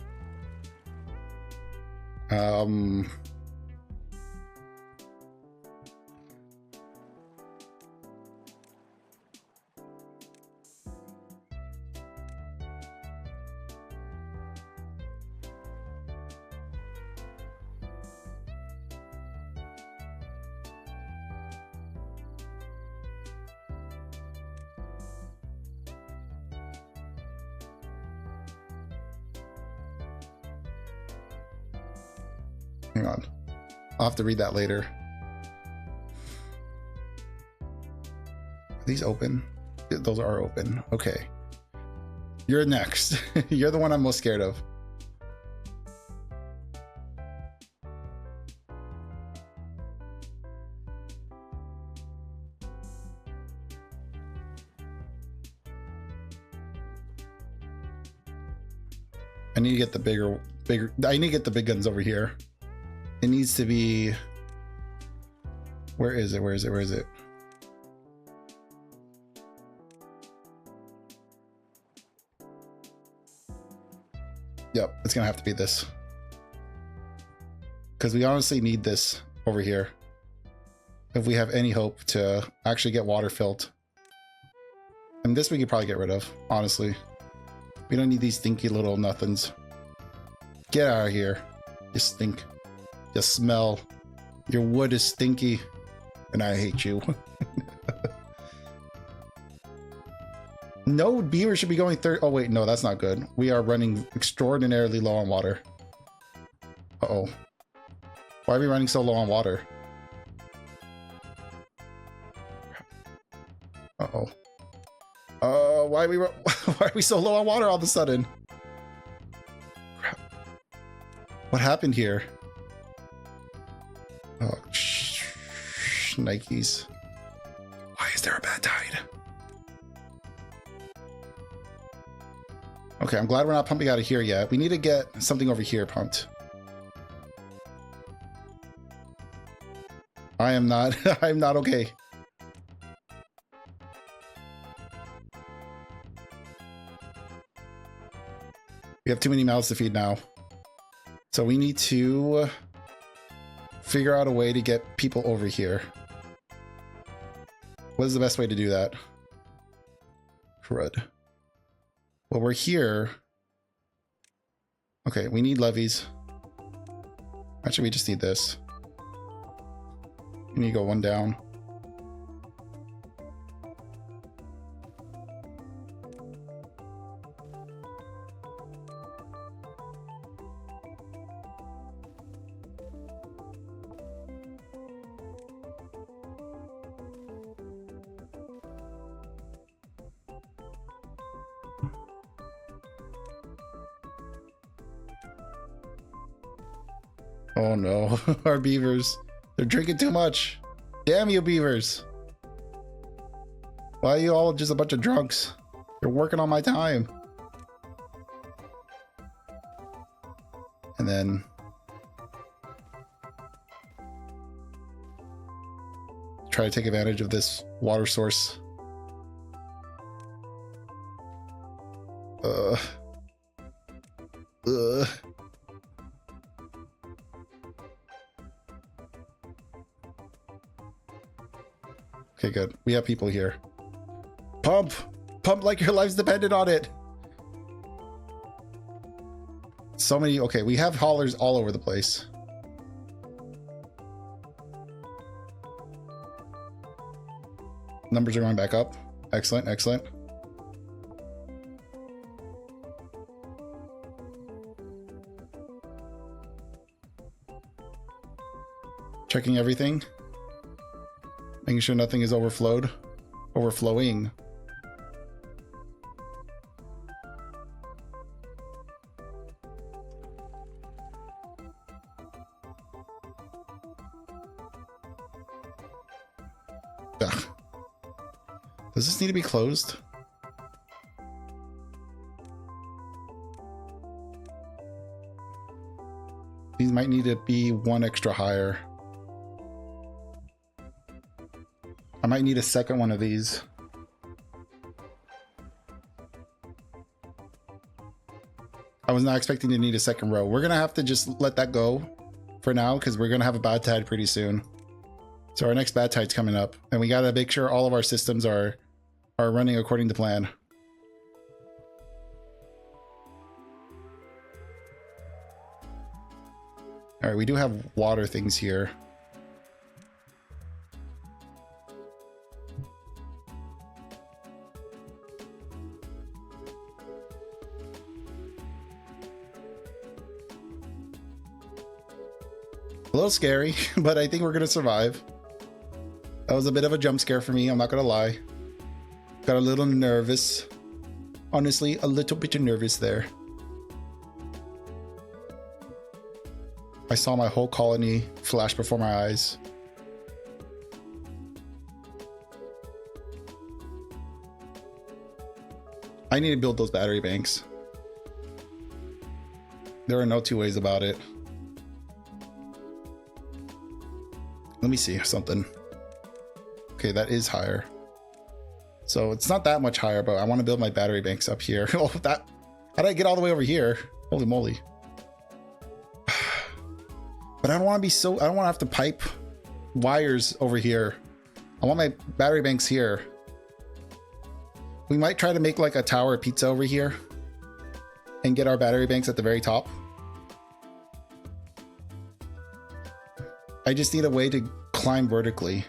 Hang on. I'll have to read that later. Are these open? Those are open. Okay. You're next. You're the one I'm most scared of. I need to get the bigger, I need to get the big guns over here. It needs to be, where is it? Where is it? Yep, it's gonna have to be this. Because we honestly need this over here. If we have any hope to actually get water filled. And this we could probably get rid of, honestly. We don't need these stinky little nothings. Get out of here. You stink. You smell. Your wood is stinky. And I hate you. No beaver should be going third. Oh wait, no, that's not good. We are running extraordinarily low on water. Uh-oh. Why are we running so low on water? Uh-oh. Why are we so low on water all of a sudden? Crap. What happened here? Oh, Nikes. Why is there a bad tide? Okay, I'm glad we're not pumping out of here yet. We need to get something over here pumped. I am not, I'm not okay. We have too many mouths to feed now. So we need to figure out a way to get people over here. What is the best way to do that? Crud. Well, we're here. Okay, we need levees. Actually, we just need this. We need to go 1 down. Oh no, our beavers. They're drinking too much. Damn you beavers. Why are you all just a bunch of drunks? You're working on my time. And then try to take advantage of this water source. Okay, good. We have people here. Pump! Pump like your life's dependent on it! So many... Okay, we have haulers all over the place. Numbers are going back up. Excellent, excellent. Checking everything. Making sure nothing is overflowing. Ugh. Does this need to be closed? These might need to be one extra higher. I might need a second one of these. I was not expecting to need a second row. We're gonna have to just let that go for now because we're gonna have a bad tide pretty soon. So our next bad tide's coming up, and we gotta make sure all of our systems are running according to plan. All right, we do have water things here. A little scary, but I think we're gonna survive. That was a bit of a jump scare for me, I'm not gonna lie. Got a little nervous. Honestly, a little bit nervous there. I saw my whole colony flash before my eyes. I need to build those battery banks. There are no two ways about it. Let me see something. Okay, that is higher. So it's not that much higher, but I want to build my battery banks up here. Oh, that... How did I get all the way over here? Holy moly. But I don't want to be so... I don't want to have to pipe wires over here. I want my battery banks here. We might try to make like a tower pizza over here and get our battery banks at the very top. I just need a way to climb vertically.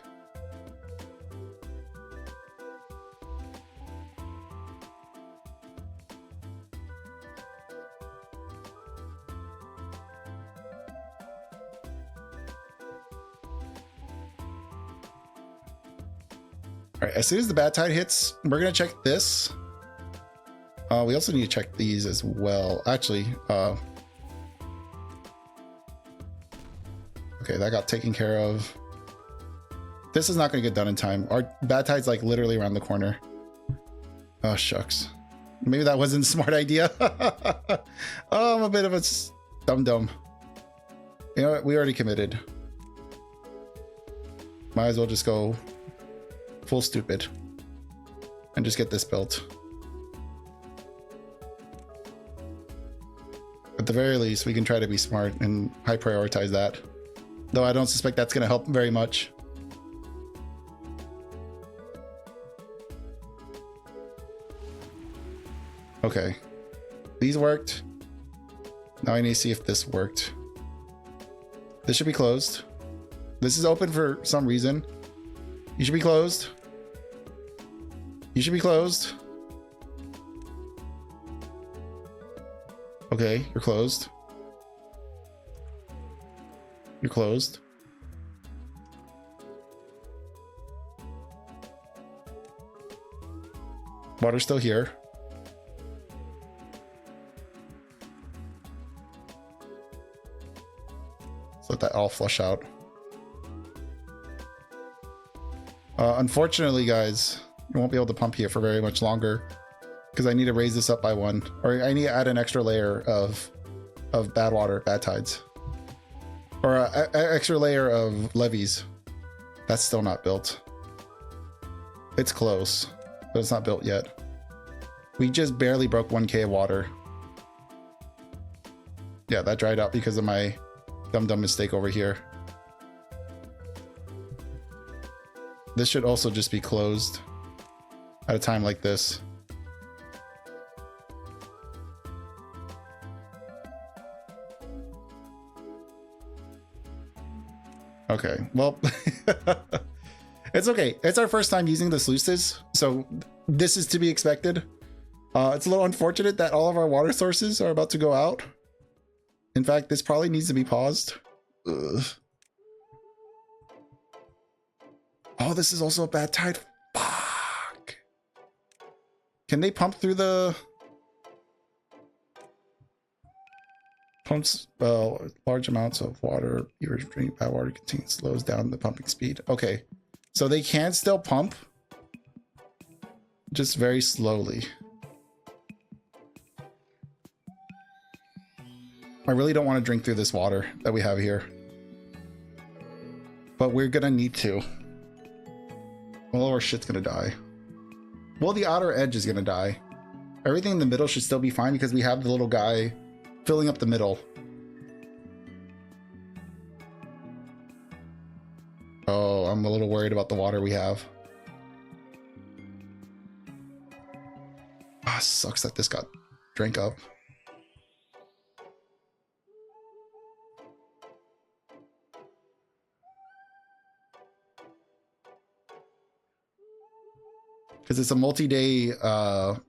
All right, as soon as the bad tide hits, we're gonna check this. We also need to check these as well. Actually, okay, that got taken care of. This is not gonna get done in time. Our bad tide's like literally around the corner. Oh, shucks. Maybe that wasn't a smart idea. Oh, I'm a bit of a dum-dum. You know what? We already committed. Might as well just go full stupid and just get this built. At the very least, we can try to be smart and high prioritize that. Though I don't suspect that's going to help very much. Okay. These worked. Now I need to see if this worked. This should be closed. This is open for some reason. You should be closed. You should be closed. Okay, you're closed. You're closed. Water's still here. Let's let that all flush out. Unfortunately, guys, you won't be able to pump here for very much longer because I need to raise this up by 1, or I need to add an extra layer of bad water, bad tides, or an extra layer of levees. That's still not built. It's close, but it's not built yet. We just barely broke 1K of water. Yeah, that dried out because of my dumb mistake over here. This should also just be closed at a time like this. Okay, well, it's okay. It's our first time using the sluices, so this is to be expected. It's a little unfortunate that all of our water sources are about to go out. In fact, this probably needs to be paused. Ugh. Oh, this is also a bad tide. Fuck. Can they pump through the pumps? Large amounts of water. Your drink bad water contains slows down the pumping speed. Okay, so they can still pump, just very slowly. I really don't want to drink through this water that we have here, but we're gonna need to. All our shit's gonna die. Well, the outer edge is gonna die. Everything in the middle should still be fine because we have the little guy filling up the middle. Oh, I'm a little worried about the water we have. Ah, sucks that this got drank up. Because it's a multi-day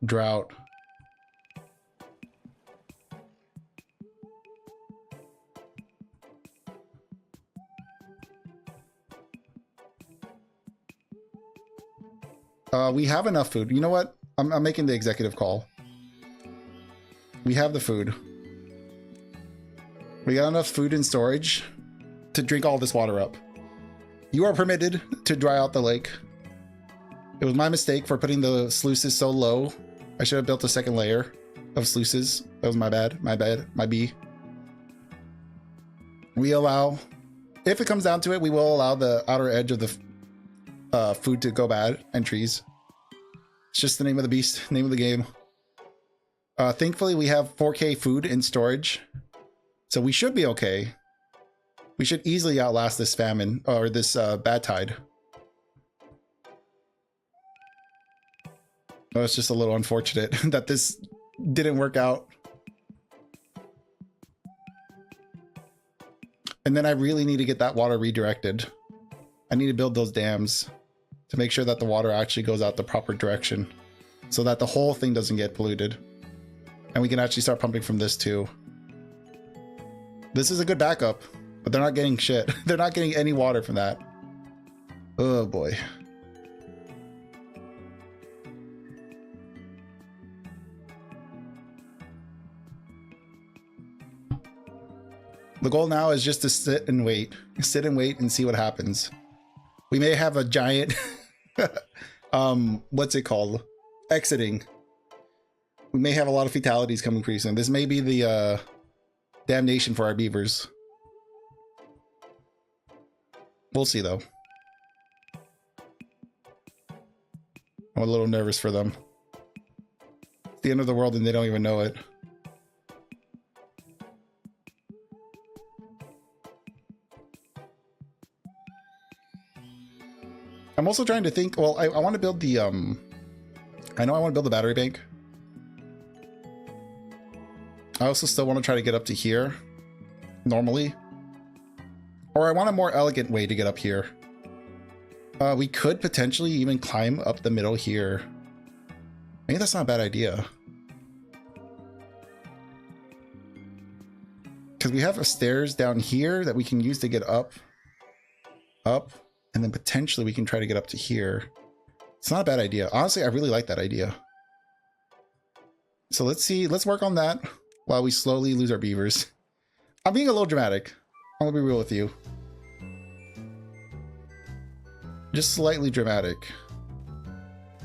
drought. We have enough food. You know what? I'm making the executive call. We have the food. We got enough food in storage to drink all this water up. You are permitted to dry out the lake. It was my mistake for putting the sluices so low. I should have built a second layer of sluices. That was my bad, my B. We allow, if it comes down to it, we will allow the outer edge of the food to go bad and trees. It's just the name of the beast, name of the game. Thankfully, we have 4K food in storage, so we should be okay. We should easily outlast this famine, or this bad tide. Oh, it's just a little unfortunate that this didn't work out. And then I really need to get that water redirected. I need to build those dams to make sure that the water actually goes out the proper direction so that the whole thing doesn't get polluted. And we can actually start pumping from this too. This is a good backup, but they're not getting shit. They're not getting any water from that. Oh boy. The goal now is just to sit and wait and see what happens. We may have a giant, what's it called? Exiting. We may have a lot of fatalities coming pretty soon. This may be the damnation for our beavers. We'll see though. I'm a little nervous for them. It's the end of the world and they don't even know it. I'm also trying to think, well, I want to build the, I know I want to build the battery bank. I also still want to try to get up to here, normally. Or I want a more elegant way to get up here. We could potentially even climb up the middle here. I think that's not a bad idea. Because we have stairs down here that we can use to get up. And then potentially we can try to get up to here. It's not a bad idea. Honestly, I really like that idea. So let's see. Let's work on that while we slowly lose our beavers. I'm being a little dramatic. I'm gonna be real with you. Just slightly dramatic.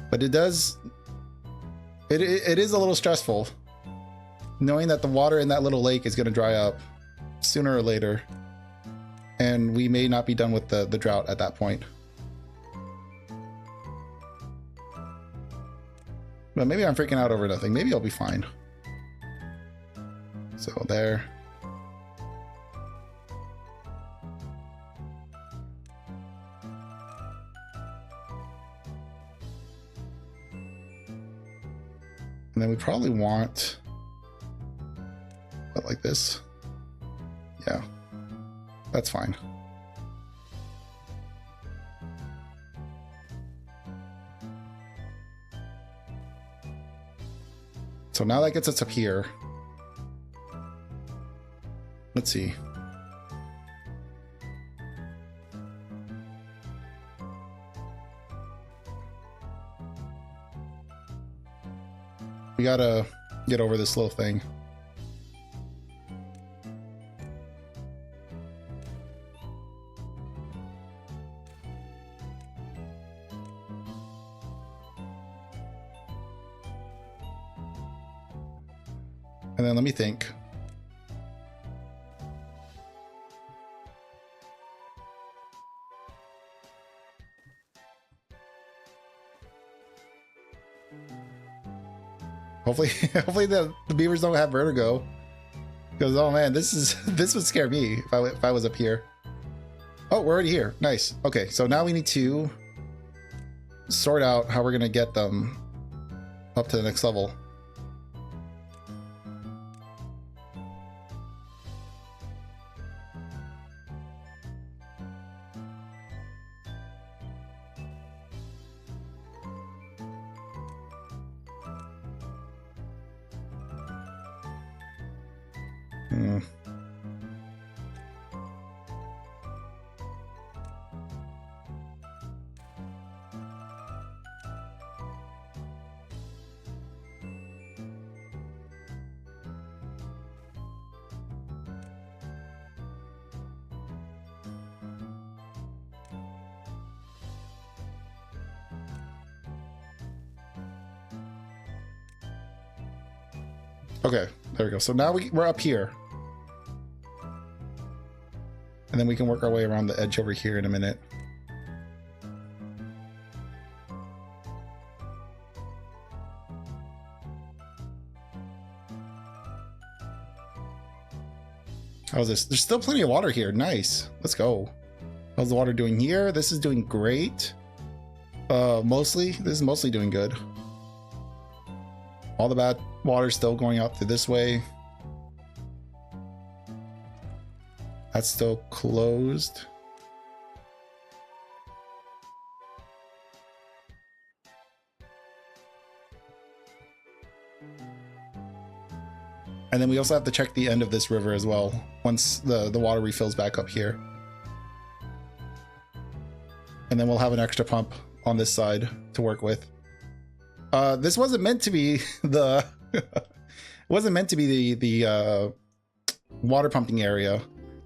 But it does... It is a little stressful. Knowing that the water in that little lake is gonna dry up sooner or later. And we may not be done with the drought at that point. But maybe I'm freaking out over nothing. Maybe I'll be fine. So there. And then we probably want it like this. Yeah, that's fine. So now that gets us up here. Let's see. We gotta get over this little thing. And then let me think. Hopefully the beavers don't have vertigo. Because oh man, this would scare me if I was up here. Oh, we're already here. Nice. Okay, so now we need to sort out how we're gonna get them up to the next level. Okay, there we go. So now we're up here. And then we can work our way around the edge over here in a minute. How's this? There's still plenty of water here. Nice. Let's go. How's the water doing here? This is doing great. This is mostly doing good. All the bad water still going out through this way. That's still closed. And then we also have to check the end of this river as well once the water refills back up here. And then we'll have an extra pump on this side to work with. This wasn't meant to be the the water pumping area.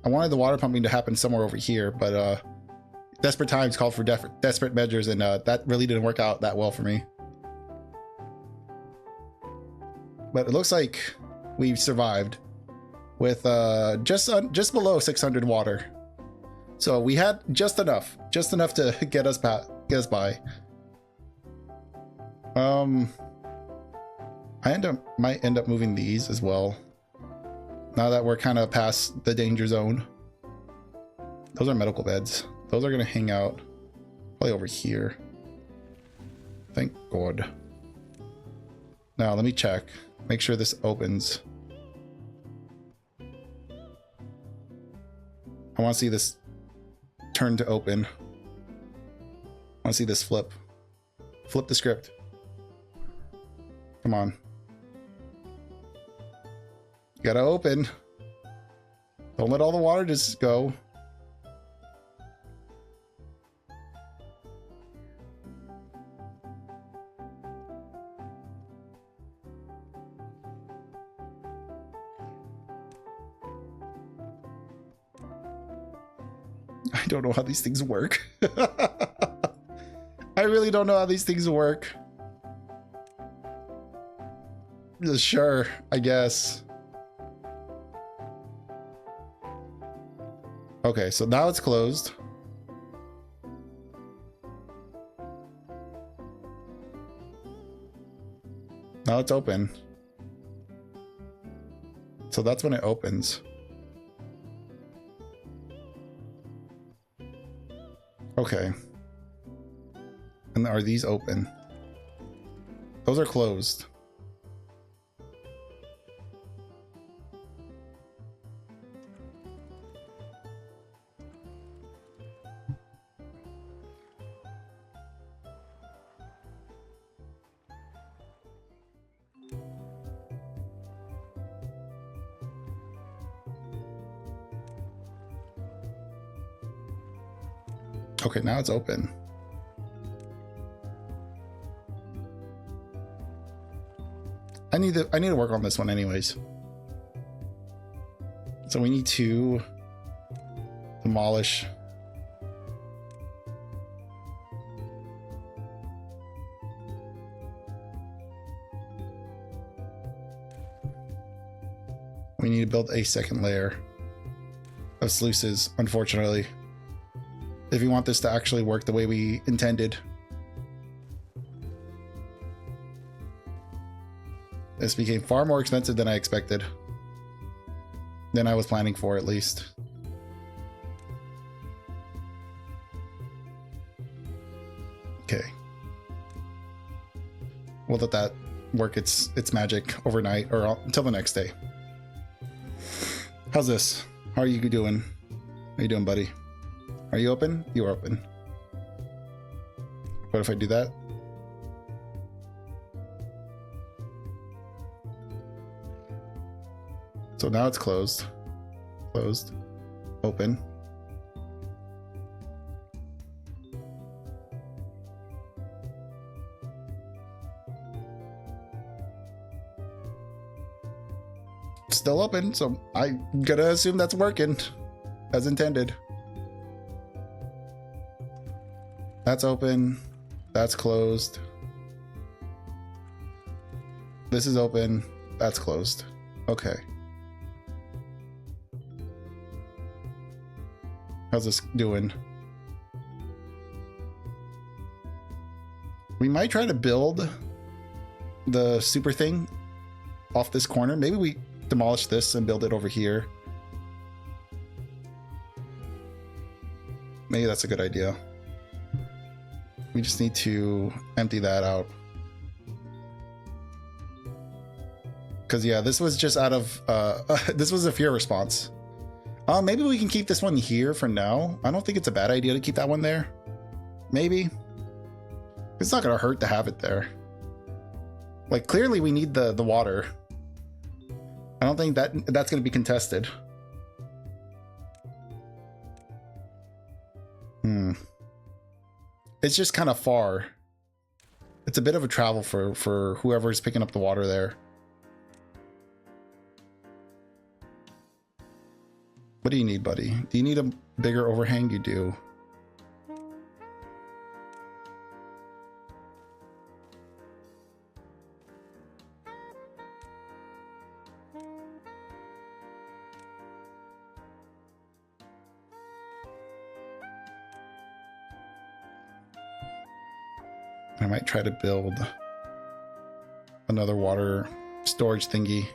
I wanted the water pumping to happen somewhere over here, but desperate times called for desperate measures, and that really didn't work out that well for me. But it looks like we've survived with just below 600 water. So we had just enough to get us by. I might end up moving these as well. Now that we're kind of past the danger zone. Those are medical beds. Those are gonna hang out probably over here. Thank God. Now let me check. Make sure this opens. I want to see this turn to open. I want to see this flip. Flip the script. Come on. You gotta open. Don't let all the water just go. I don't know how these things work. I really don't know how these things work. Sure, I guess. Okay, so now it's closed. Now it's open. So that's when it opens. Okay. And are these open? Those are closed. Okay, now it's open. I need to work on this one anyways. So we need to demolish. We need to build a second layer of sluices, unfortunately, if you want this to actually work the way we intended. This became far more expensive than I expected. Than I was planning for, at least. Okay. We'll let that work its magic overnight, or until the next day. How's this? How are you doing? How you doing, buddy? Are you open? You are open. What if I do that? So now it's closed. Closed. Open. Still open, so I'm gonna assume that's working as intended. That's open. That's closed. This is open. That's closed. Okay. How's this doing? We might try to build the super thing off this corner. Maybe we demolish this and build it over here. Maybe that's a good idea. We just need to empty that out. Because yeah, this was just out of this was a fear response. Maybe we can keep this one here for now. I don't think it's a bad idea to keep that one there. Maybe. It's not gonna hurt to have it there. Like, clearly we need the water. I don't think that's gonna be contested. It's just kind of far. It's a bit of a travel for whoever's picking up the water there. What do you need, buddy? Do you need a bigger overhang? You do. I might try to build another water storage thingy.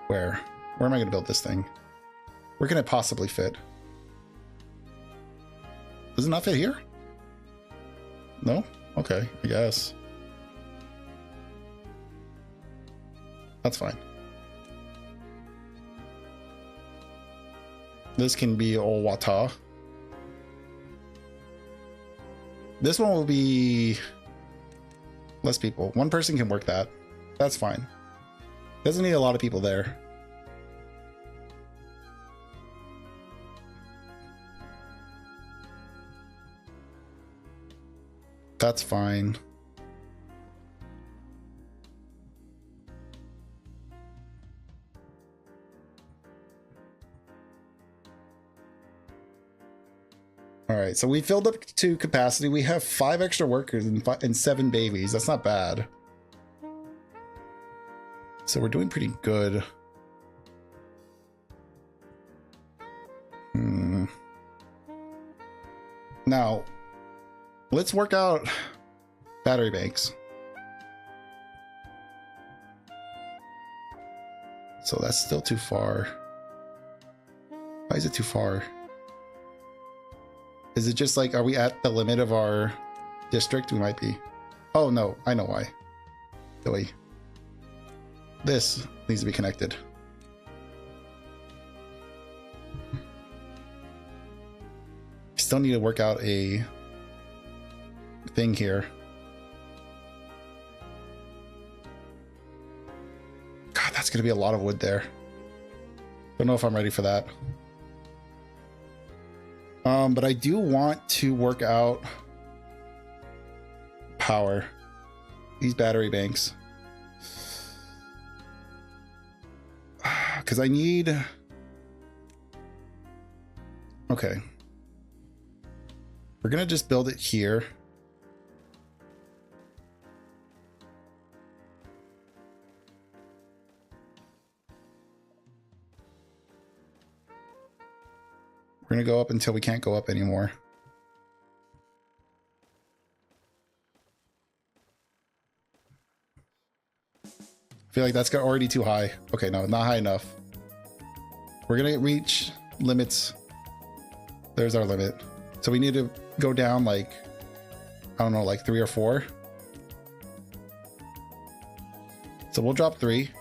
Where am I going to build this thing? Where can it possibly fit? Does it not fit here? No? Okay, I guess. That's fine. This can be all wata. This one will be less people. One person can work that. That's fine. Doesn't need a lot of people there. That's fine. All right, so we filled up to capacity. We have 5 extra workers and 7 babies. That's not bad. So we're doing pretty good. Now, let's work out battery banks. So that's still too far. Why is it too far? Is it just like, are we at the limit of our district? We might be. Oh no, I know why. Silly. This needs to be connected. Still need to work out a thing here. God, that's gonna be a lot of wood there. Don't know if I'm ready for that. But I do want to work out power. These battery banks. Because I need... Okay. We're gonna just build it here. We're gonna go up until we can't go up anymore. I feel like that's already too high. Okay, no, not high enough. We're gonna reach limits. There's our limit. So we need to go down like, I don't know, like 3 or 4. So we'll drop 3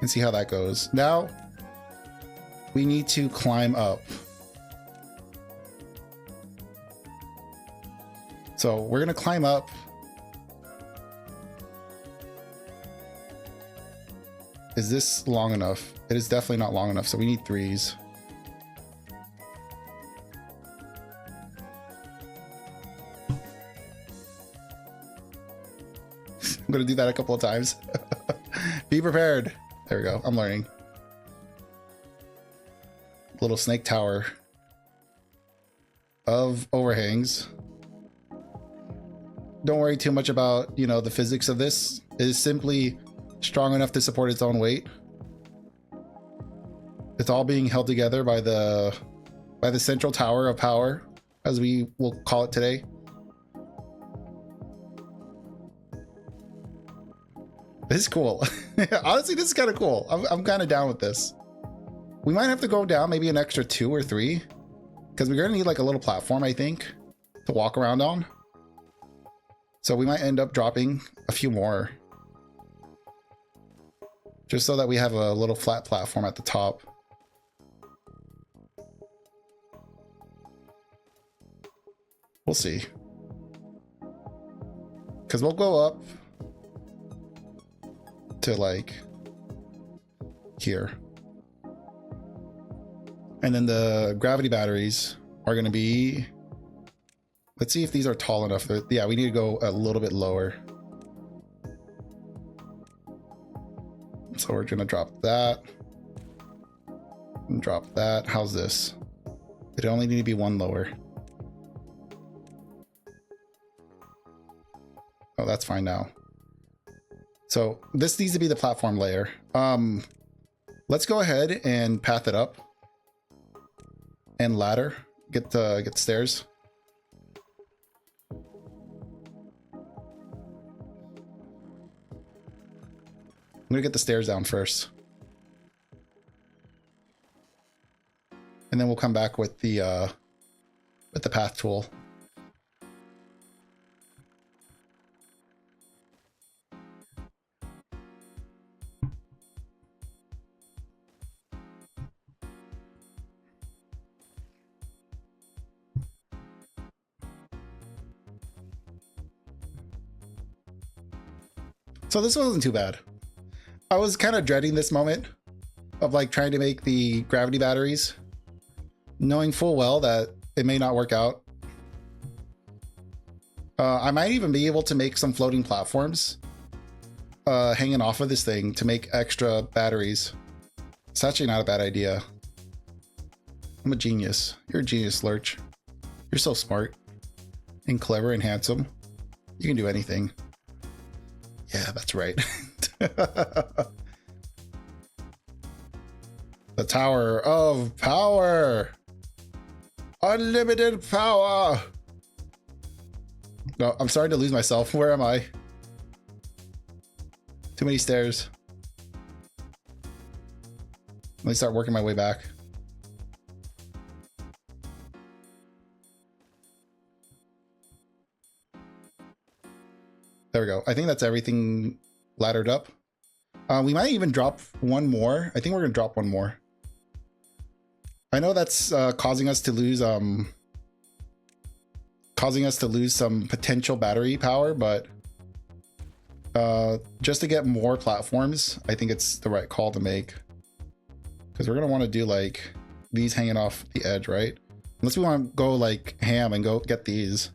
and see how that goes. Now we need to climb up. So we're gonna climb up. Is this long enough? It is definitely not long enough, so we need 3s. I'm gonna do that a couple of times. Be prepared. There we go, I'm learning. Little snake tower of overhangs. Don't worry too much about, you know, the physics of this. It is simply strong enough to support its own weight. It's all being held together by the central tower of power, as we will call it today. This is cool. Honestly, this is kind of cool. I'm kind of down with this. We might have to go down maybe an extra 2 or 3, because we're gonna need like a little platform, I think, to walk around on. So we might end up dropping a few more, just so that we have a little flat platform at the top. We'll see. Because we'll go up to like here. And then the gravity batteries are going to be... Let's see if these are tall enough. Yeah, we need to go a little bit lower. So we're going to drop that. And drop that. How's this? It only need to be 1 lower. Oh, that's fine now. So this needs to be the platform layer. Let's go ahead and path it up. And ladder. Get the stairs. I'm gonna get the stairs down first. And then we'll come back with the path tool. So this wasn't too bad. I was kind of dreading this moment of like trying to make the gravity batteries, knowing full well that it may not work out. I might even be able to make some floating platforms hanging off of this thing to make extra batteries. It's actually not a bad idea. I'm a genius. You're a genius, Lerch. You're You're so smart and clever and handsome. You can do anything. Yeah, that's right. The Tower of Power. Unlimited power. No, I'm starting to lose myself. Where am I? Too many stairs. Let me start working my way back. There we go. I think that's everything laddered up. We might even drop one more. I think we're gonna drop one more. I know that's causing us to lose some potential battery power, but just to get more platforms, I think it's the right call to make. Because we're gonna want to do like these hanging off the edge, right? Unless we want to go like ham and go get these.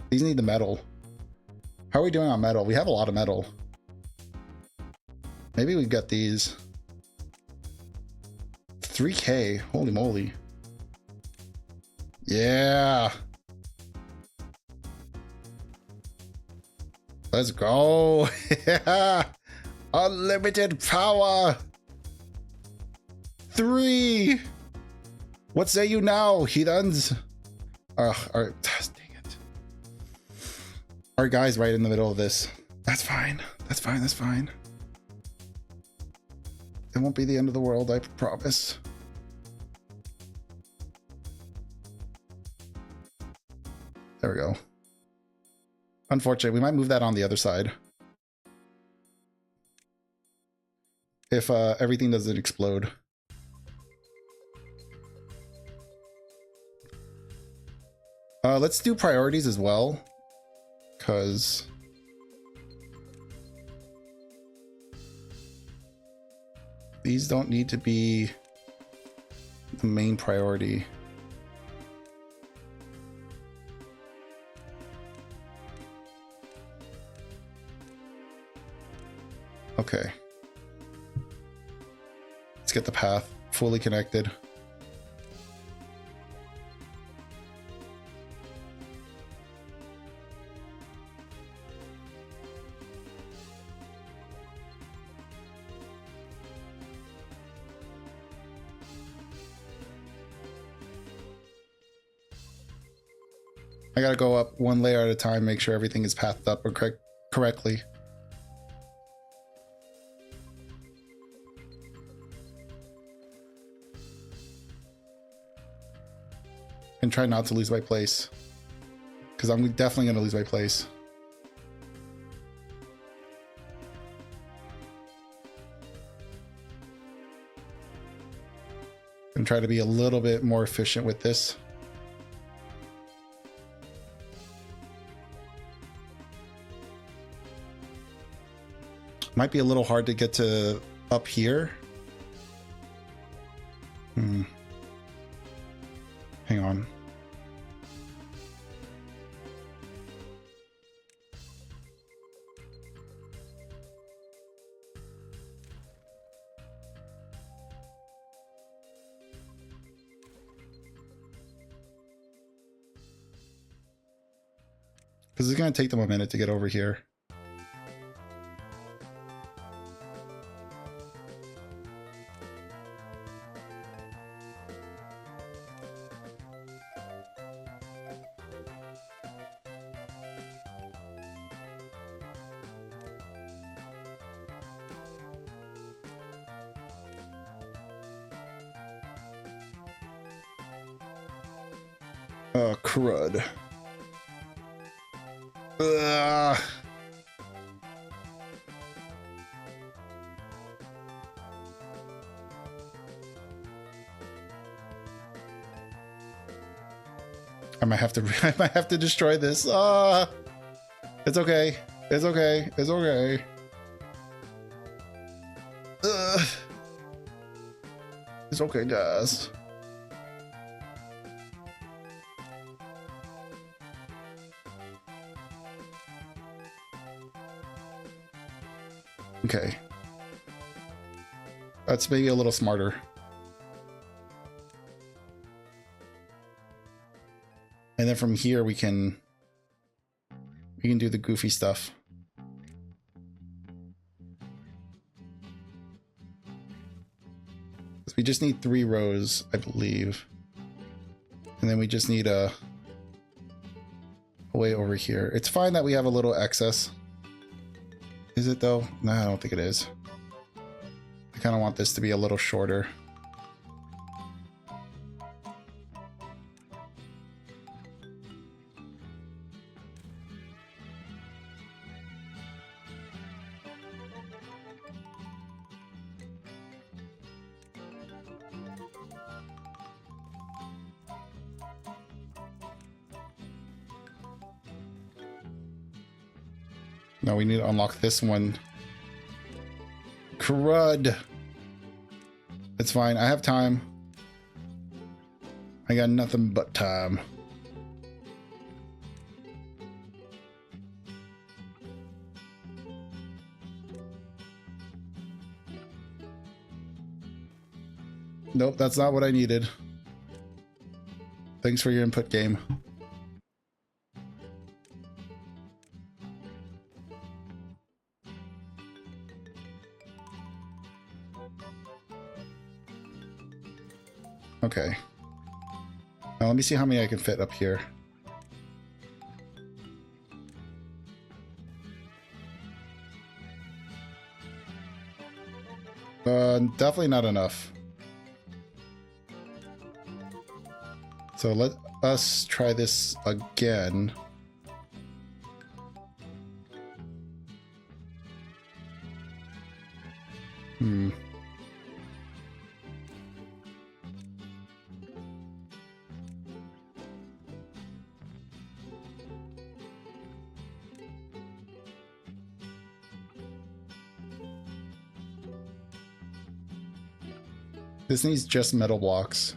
These need the metal. How are we doing on metal? We have a lot of metal. Maybe we've got these. 3K, holy moly. Yeah. Let's go. Yeah. Unlimited power. 3. What say you now, heathens? Dang it. Our guy's right in the middle of this. That's fine. That's fine. That's fine. It won't be the end of the world, I promise. There we go. Unfortunately, we might move that on the other side. If everything doesn't explode. Let's do priorities as well, because these don't need to be the main priority. Okay. Let's get the path fully connected. I gotta go up one layer at a time, make sure everything is pathed up or correctly. And try not to lose my place, because I'm definitely gonna lose my place. And try to be a little bit more efficient with this. Might be a little hard to get to up here. Hang on. Because it's going to take them a minute to get over here. Oh, crud. Ugh. I might have to destroy this. It's okay. It's okay. It's okay. Ugh. It's okay, guys. Okay. That's maybe a little smarter. And then from here we can do the goofy stuff. We just need 3 rows, I believe. And then we just need a way over here. It's fine that we have a little excess. Is it though? No, I don't think it is. I kind of want this to be a little shorter. No, we need to unlock this one. Crud. It's fine. I have time. I got nothing but time. Nope, that's not what I needed. Thanks for your input, game. Okay. Now let me see how many I can fit up here. Definitely not enough. So let us try this again. This needs just metal blocks.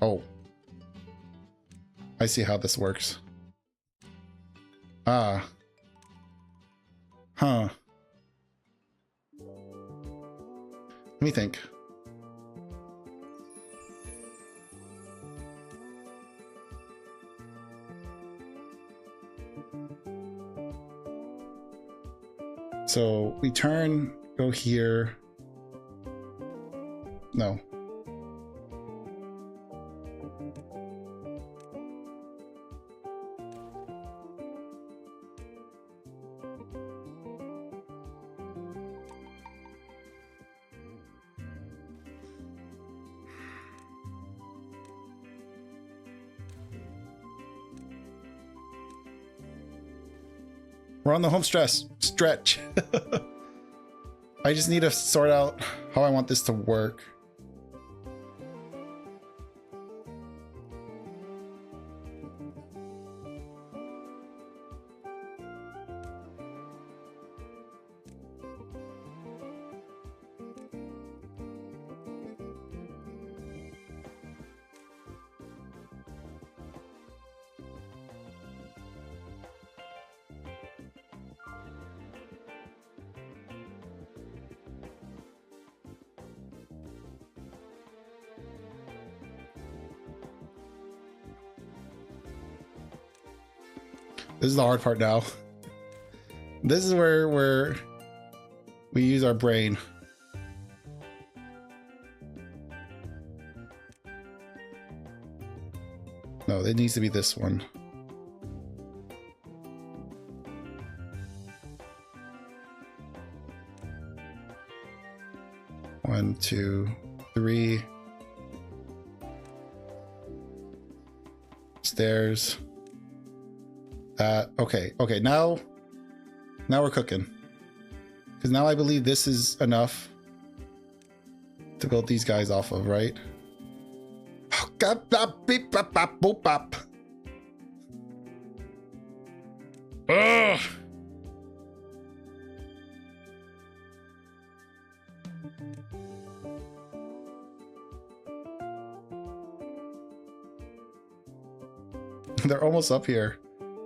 Oh. I see how this works. Ah. Huh. Let me think. So we turn, go here. No. We're on the home stretch. I just need to sort out how I want this to work. This is the hard part now. This is where we use our brain. No, it needs to be this one. One, two, three. Stairs. Okay, now we're cooking. Because now I believe this is enough to build these guys off of, right? Ugh. They're almost up here.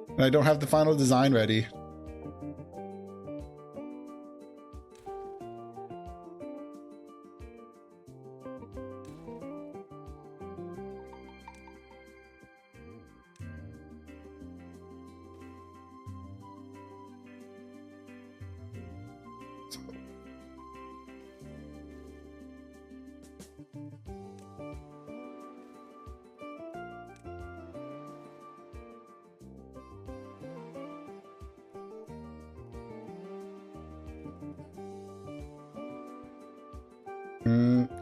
And I don't have the final design ready.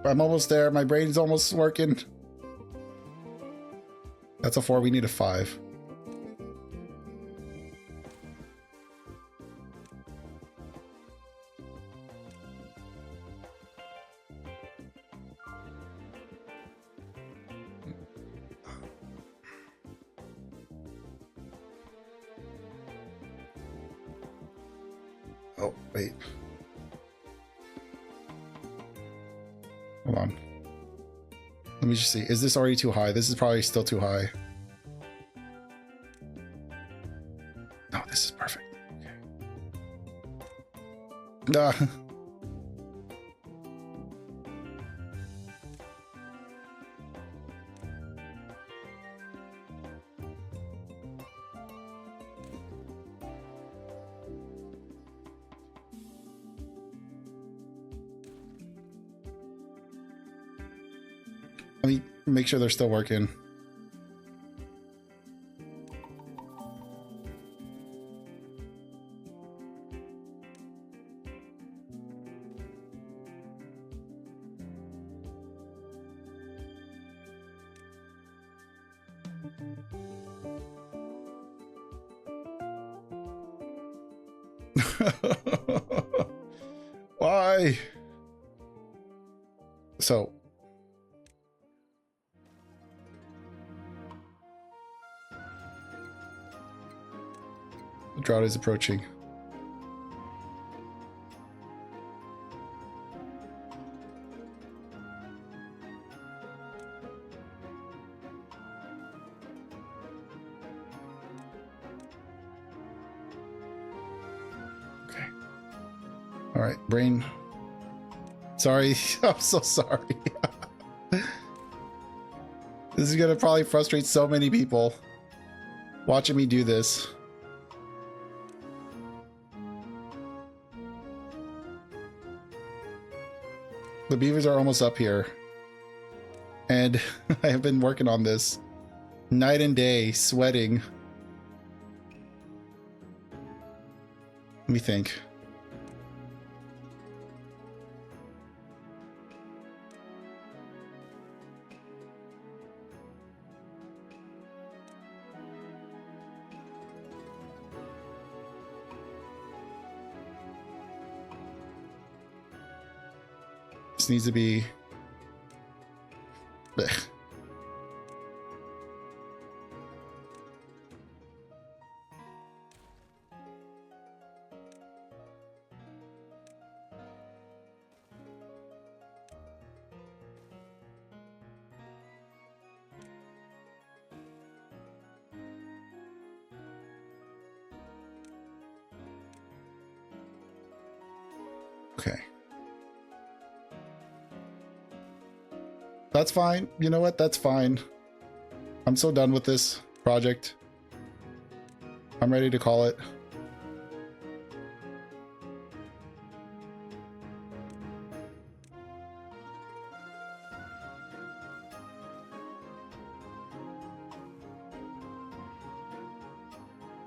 I'm almost there. My brain's almost working. That's a 4. We need a 5. Oh, wait. Hold on. Let me just see. Is this already too high? This is probably still too high. No, this is perfect. Okay. Ah. Let me make sure they're still working. Why? So the drought is approaching. Okay. All right, brain. Sorry, I'm so sorry. This is gonna probably frustrate so many people watching me do this. The beavers are almost up here. And I have been working on this night and day, sweating. Let me think. This needs to be... Blech. Okay. That's fine. You know what? That's fine. I'm so done with this project. I'm ready to call it.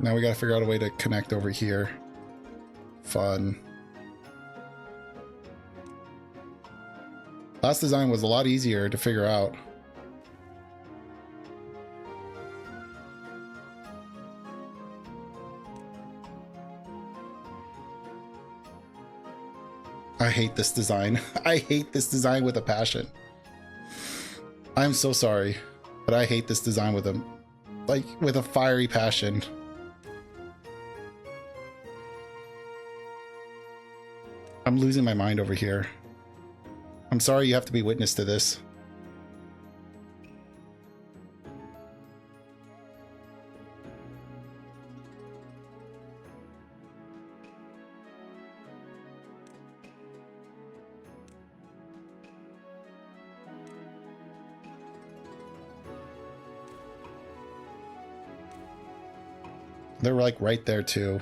Now we gotta figure out a way to connect over here. Fun. Last design was a lot easier to figure out. I hate this design. I hate this design with a passion. I'm so sorry, but I hate this design with a fiery passion. I'm losing my mind over here. I'm sorry you have to be witness to this. They're like right there too.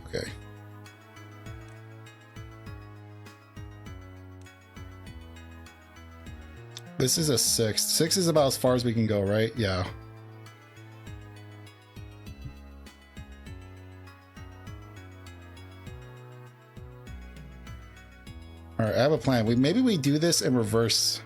Okay. This is a 6. 6 is about as far as we can go, right? Yeah. All right, I have a plan. Maybe we do this in reverse.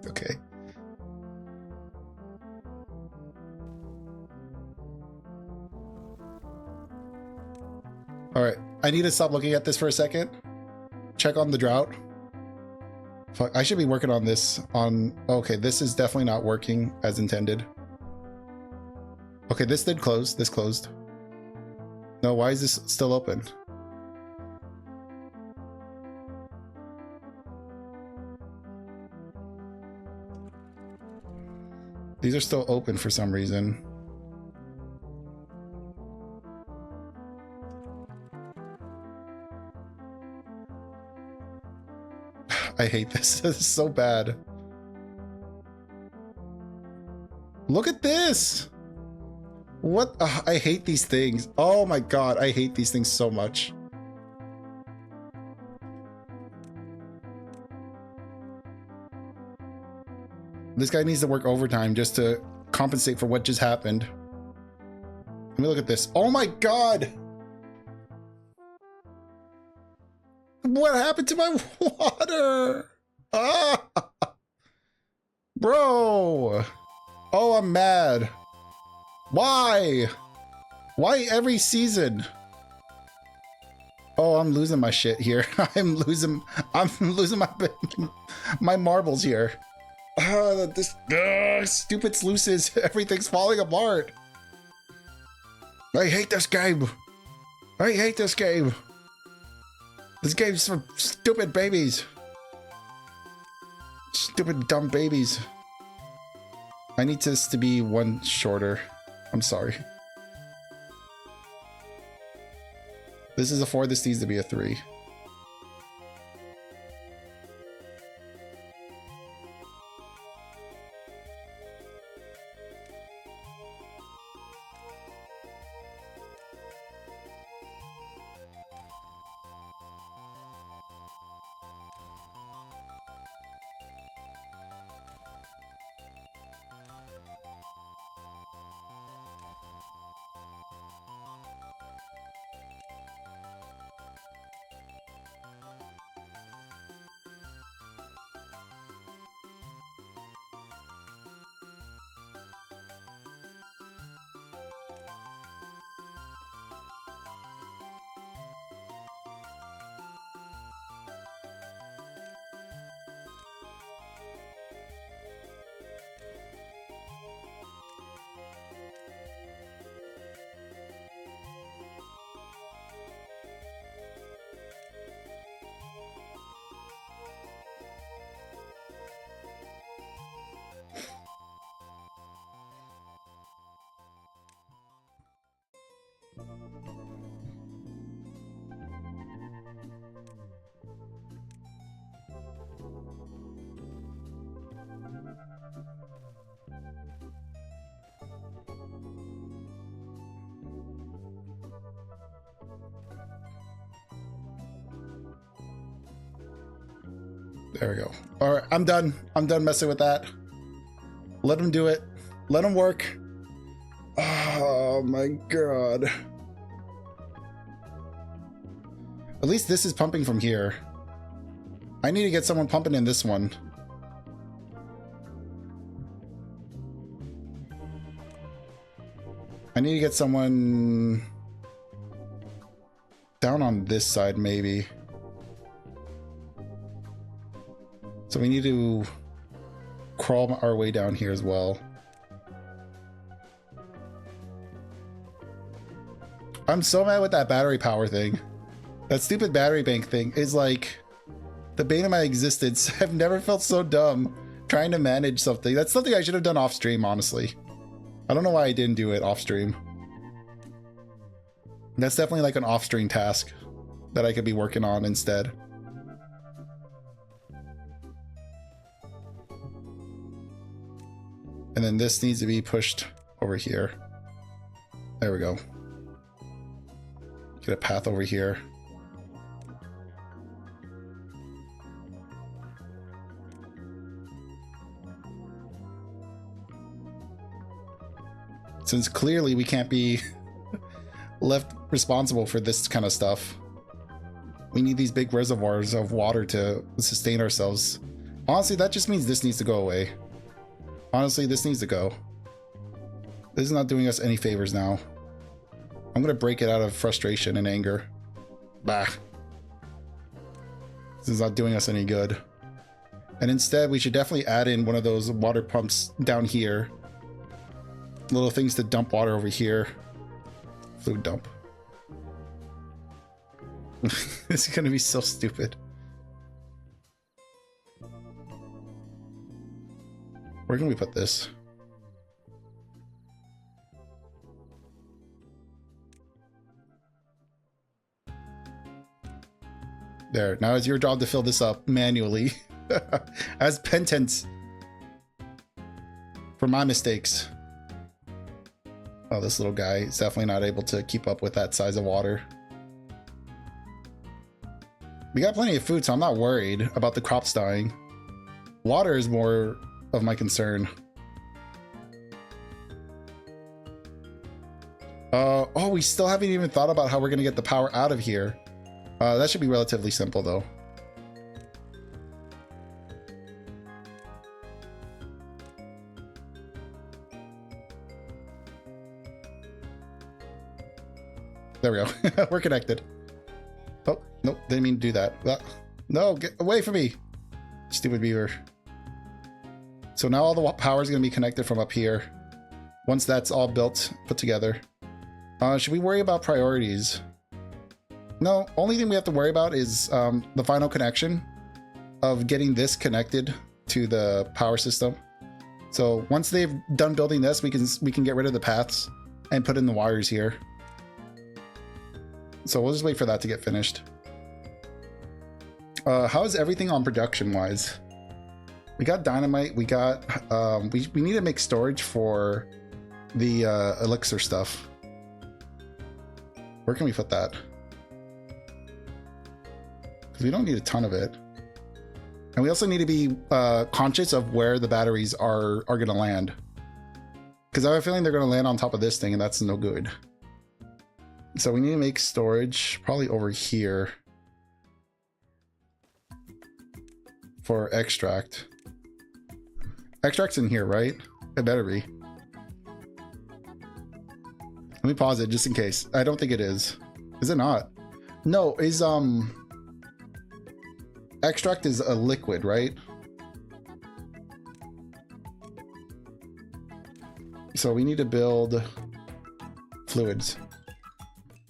Okay. All right. I need to stop looking at this for a second. Check on the drought. Fuck, I should be working on this on... Okay, this is definitely not working as intended. Okay, this did close. This closed. No, why is this still open? These are still open for some reason. I hate this. This is so bad. Look at this. What? I hate these things. Oh my god, I hate these things so much. This guy needs to work overtime just to compensate for what just happened. Let me look at this. Oh my god! What happened to my water? Ah! Bro! Oh, I'm mad. Why? Why every season? Oh, I'm losing my shit here. I'm losing my marbles here. This stupid sluices. Everything's falling apart. I hate this game. I hate this game. This game's for stupid babies. Stupid dumb babies. I need this to be one shorter. I'm sorry. This is a 4. This needs to be a 3. There we go. All right, I'm done. I'm done messing with that. Let him do it. Let him work. Oh my god. At least this is pumping from here. I need to get someone pumping in this one. I need to get someone down on this side, maybe. So we need to crawl our way down here as well. I'm so mad with that battery power thing. That stupid battery bank thing is like the bane of my existence. I've never felt so dumb trying to manage something. That's something I should have done off stream, honestly. I don't know why I didn't do it off stream. That's definitely like an off stream task that I could be working on instead. And then this needs to be pushed over here. There we go. Get a path over here. Since clearly we can't be left responsible for this kind of stuff. We need these big reservoirs of water to sustain ourselves. Honestly, that just means this needs to go away. Honestly, this needs to go. This is not doing us any favors now. I'm gonna break it out of frustration and anger. Bah. This is not doing us any good. And instead, we should definitely add in one of those water pumps down here. Little things to dump water over here. Fluid dump. This is gonna be so stupid. Where can we put this? There. Now it's your job to fill this up manually. As penance for my mistakes. Oh, this little guy is definitely not able to keep up with that size of water. We got plenty of food, so I'm not worried about the crops dying. Water is more of my concern. Oh, we still haven't even thought about how we're gonna get the power out of here. That should be relatively simple, though. There we go. We're connected. Oh, nope, didn't mean to do that. No, get away from me, stupid beaver. So now all the power is going to be connected from up here. Once that's all built, put together. Should we worry about priorities? No, only thing we have to worry about is the final connection of getting this connected to the power system. So once they've done building this, we can get rid of the paths and put in the wires here. So we'll just wait for that to get finished. How is everything on production wise? We got dynamite. We got we need to make storage for the elixir stuff. Where can we put that? Because we don't need a ton of it. And we also need to be conscious of where the batteries are going to land. Because I have a feeling they're going to land on top of this thing, and that's no good. So we need to make storage probably over here for extract. Extract's in here, right? It better be. Let me pause it just in case. I don't think it is. Is it not? No, is extract is a liquid, right? So we need to build fluids.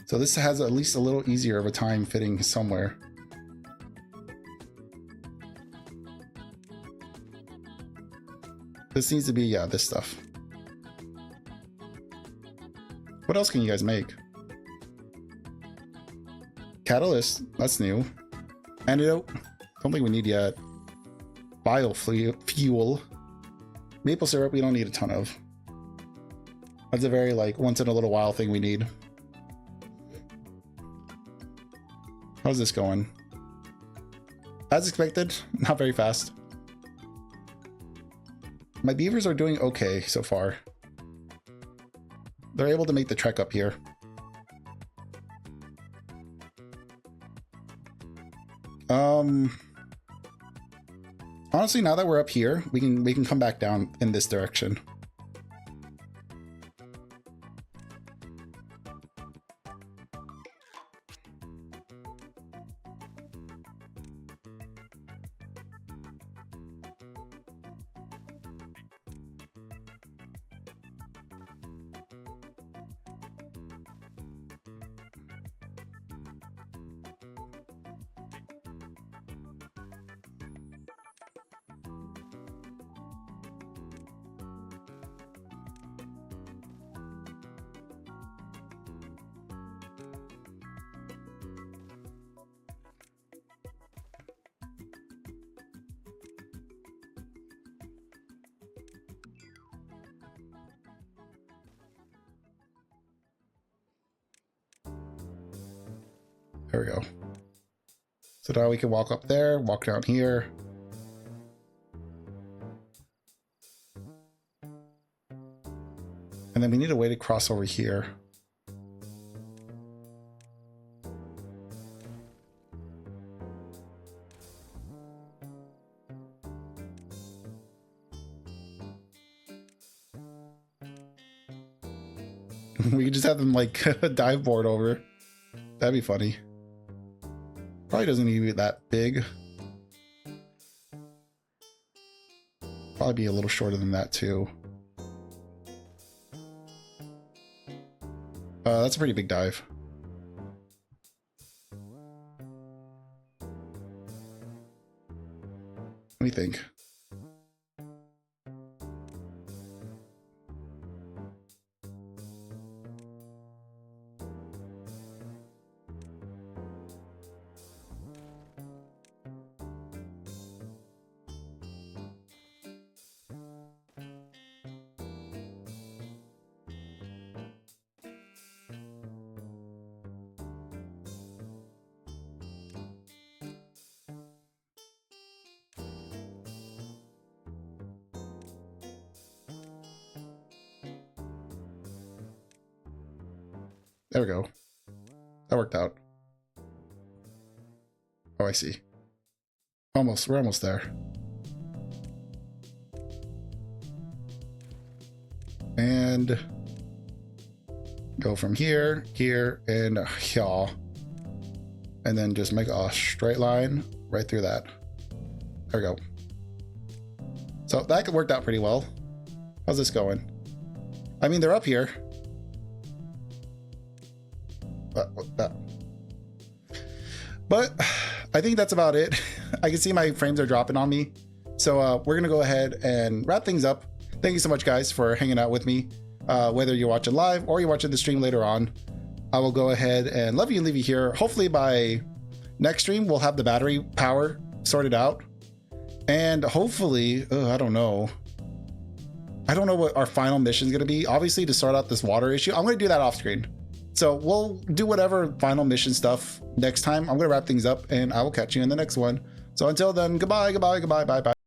So this has at least a little easier of a time fitting somewhere. This needs to be, yeah, this stuff. What else can you guys make? Catalyst, that's new. Antidote, don't think we need yet. Biofuel. Maple syrup, we don't need a ton of. That's a very, like, once in a little while thing we need. How's this going? As expected, not very fast. My beavers are doing okay so far. They're able to make the trek up here. Honestly, now that we're up here, we can come back down in this direction. There we go. So now we can walk up there, walk down here. And then we need a way to cross over here. We could just have them like dive board over. That'd be funny. Probably doesn't need to be that big. Probably be a little shorter than that too. That's a pretty big dive. What do you think? There we go. That worked out. Oh, I see. Almost. We're almost there. And go from here, here, and here. And then just make a straight line right through that. There we go. So that worked out pretty well. How's this going? I mean, they're up here. But I think that's about it. I can see my frames are dropping on me. So we're going to go ahead and wrap things up. Thank you so much, guys, for hanging out with me. Whether you're watching live or you're watching the stream later on, I will go ahead and love you and leave you here. Hopefully by next stream, we'll have the battery power sorted out. And hopefully, I don't know. I don't know what our final mission is going to be. Obviously, to sort out this water issue, I'm going to do that off screen. So we'll do whatever final mission stuff next time. I'm going to wrap things up and I will catch you in the next one. So until then, goodbye, goodbye, goodbye, bye, bye.